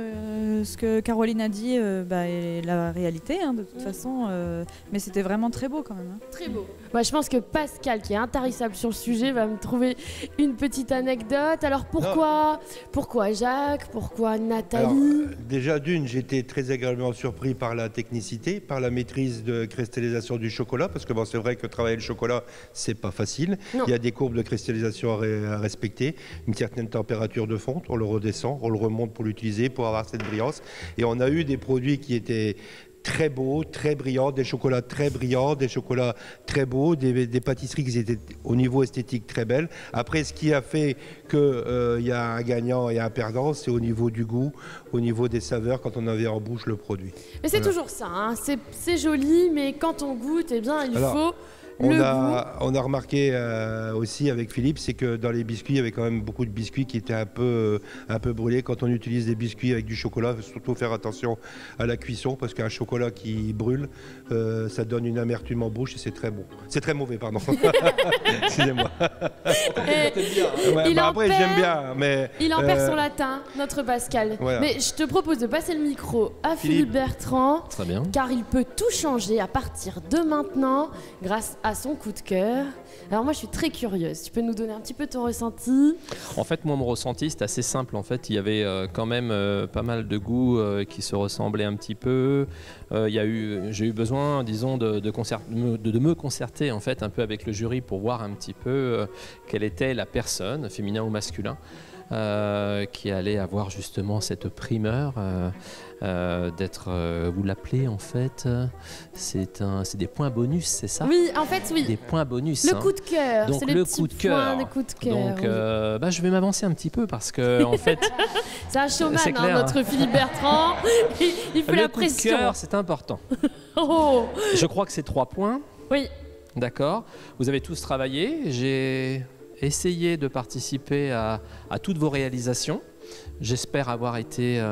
ce que Caroline a dit est la réalité, hein, de toute façon. Mais c'était vraiment très beau quand même. Hein. Très beau. Moi, je pense que Pascal, qui est intarissable sur le sujet, va me trouver une petite anecdote. Alors pourquoi Jacques? Pourquoi Nathalie? Alors, déjà d'une, j'étais très agréablement surpris par la technicité, par la maîtrise de cristallisation du chocolat, parce que bon, c'est vrai que travailler le chocolat, c'est pas facile. Non. Il y a des courbes de cristallisation à respecter, une certaine température de fonte, on le redescend, on le remonte pour l'utiliser, pour avoir cette brillance. Et on a eu des produits qui étaient très beaux, très brillants, des chocolats très brillants, des chocolats très beaux, des pâtisseries qui étaient au niveau esthétique très belles. Après, ce qui a fait qu'il y a un gagnant et un perdant, c'est au niveau du goût, au niveau des saveurs, quand on avait en bouche le produit. Mais c'est toujours ça, hein. C'est joli, mais quand on goûte, eh bien, il faut... On a remarqué aussi avec Philippe, c'est que dans les biscuits, il y avait quand même beaucoup de biscuits qui étaient un peu brûlés. Quand on utilise des biscuits avec du chocolat, il faut surtout faire attention à la cuisson, parce qu'un chocolat qui brûle, ça donne une amertume en bouche et c'est très bon. C'est très mauvais, pardon. Excusez-moi. Après, j'aime bien. Mais, il en perd son latin, notre Pascal. Voilà. Mais je te propose de passer le micro à Philippe Bertrand, très bien. Car il peut tout changer à partir de maintenant, grâce à son coup de cœur. Alors moi je suis très curieuse, tu peux nous donner un petit peu ton ressenti? En fait moi mon ressenti c'est assez simple, en fait il y avait quand même pas mal de goûts qui se ressemblaient un petit peu. J'ai eu besoin, disons, de me concerter en fait un peu avec le jury pour voir un petit peu quelle était la personne, féminin ou masculin. qui allait avoir justement cette primeur d'être, vous l'appelez en fait, c'est des points bonus, c'est ça? Oui, en fait, oui. Des points bonus. Le coup de cœur. Donc c'est le petits coup de cœur. points de coup de cœur. Donc, oui. je vais m'avancer un petit peu parce que en fait, c'est un showman, c'est clair, notre Philippe Bertrand. Il fait la pression. Le coup de cœur, c'est important. Oh. Je crois que c'est 3 points. Oui. D'accord. Vous avez tous travaillé. J'ai essayé de participer à toutes vos réalisations. J'espère avoir été,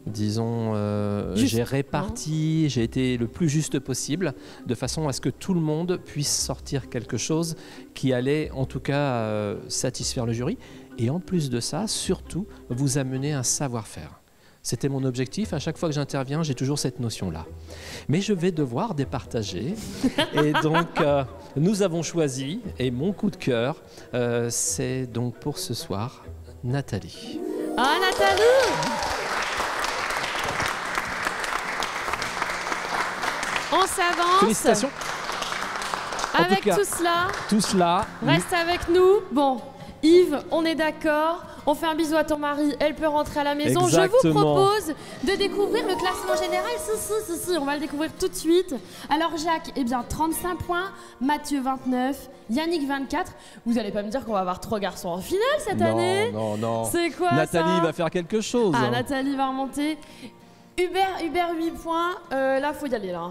j'ai réparti, j'ai été le plus juste possible, de façon à ce que tout le monde puisse sortir quelque chose qui allait en tout cas satisfaire le jury. Et en plus de ça, surtout, vous amener un savoir-faire. C'était mon objectif. À chaque fois que j'interviens, j'ai toujours cette notion-là. Mais je vais devoir départager. Et donc, nous avons choisi, et mon coup de cœur, c'est donc pour ce soir, Nathalie. Ah, Nathalie! On s'avance. Félicitations. Avec tout cas, tout cela, reste avec nous. Bon, Yves, on est d'accord. On fait un bisou à ton mari, elle peut rentrer à la maison. Exactement. Je vous propose de découvrir le classement général. Si, on va le découvrir tout de suite. Alors Jacques, 35 points, Mathieu 29, Yannick 24. Vous allez pas me dire qu'on va avoir 3 garçons en finale cette année? Non. C'est quoi Nathalie ça? va faire quelque chose. Ah, Nathalie va remonter. Hubert 8 points. Là, faut y aller là.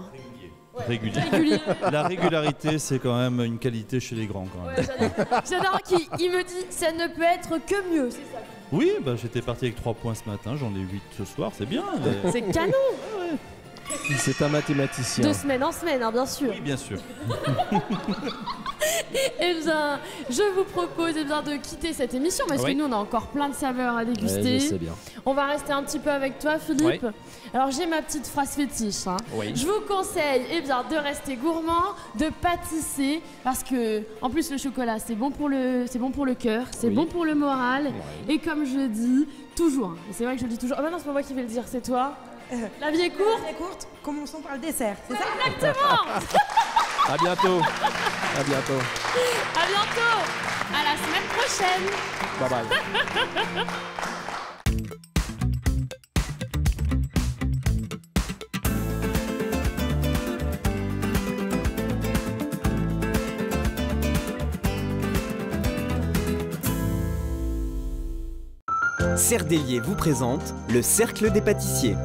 Régulier. La régularité, c'est quand même une qualité chez les grands. Quand même. Ouais, j'adore qu'il me dit ça ne peut être que mieux, c'est ça. Oui, j'étais parti avec 3 points ce matin, j'en ai 8 ce soir, c'est bien. C'est canon. C'est un mathématicien. De semaine en semaine, bien sûr. Oui, bien sûr. Eh bien, je vous propose de quitter cette émission parce que nous, on a encore plein de saveurs à déguster. Ouais, je sais bien. On va rester un petit peu avec toi, Philippe. Oui. Alors, j'ai ma petite phrase fétiche. Oui. Je vous conseille de rester gourmand, de pâtisser parce que, en plus, le chocolat, c'est bon pour le cœur, c'est bon pour le moral. Et comme je dis toujours, et c'est vrai que je le dis toujours. Ah, non, c'est pas moi qui vais le dire, c'est toi. La vie est courte. La vie est courte. Commençons par le dessert, c'est ça? Exactement. À bientôt. À bientôt. À la semaine prochaine. Bye bye. Cerdelier vous présente le Cercle des pâtissiers.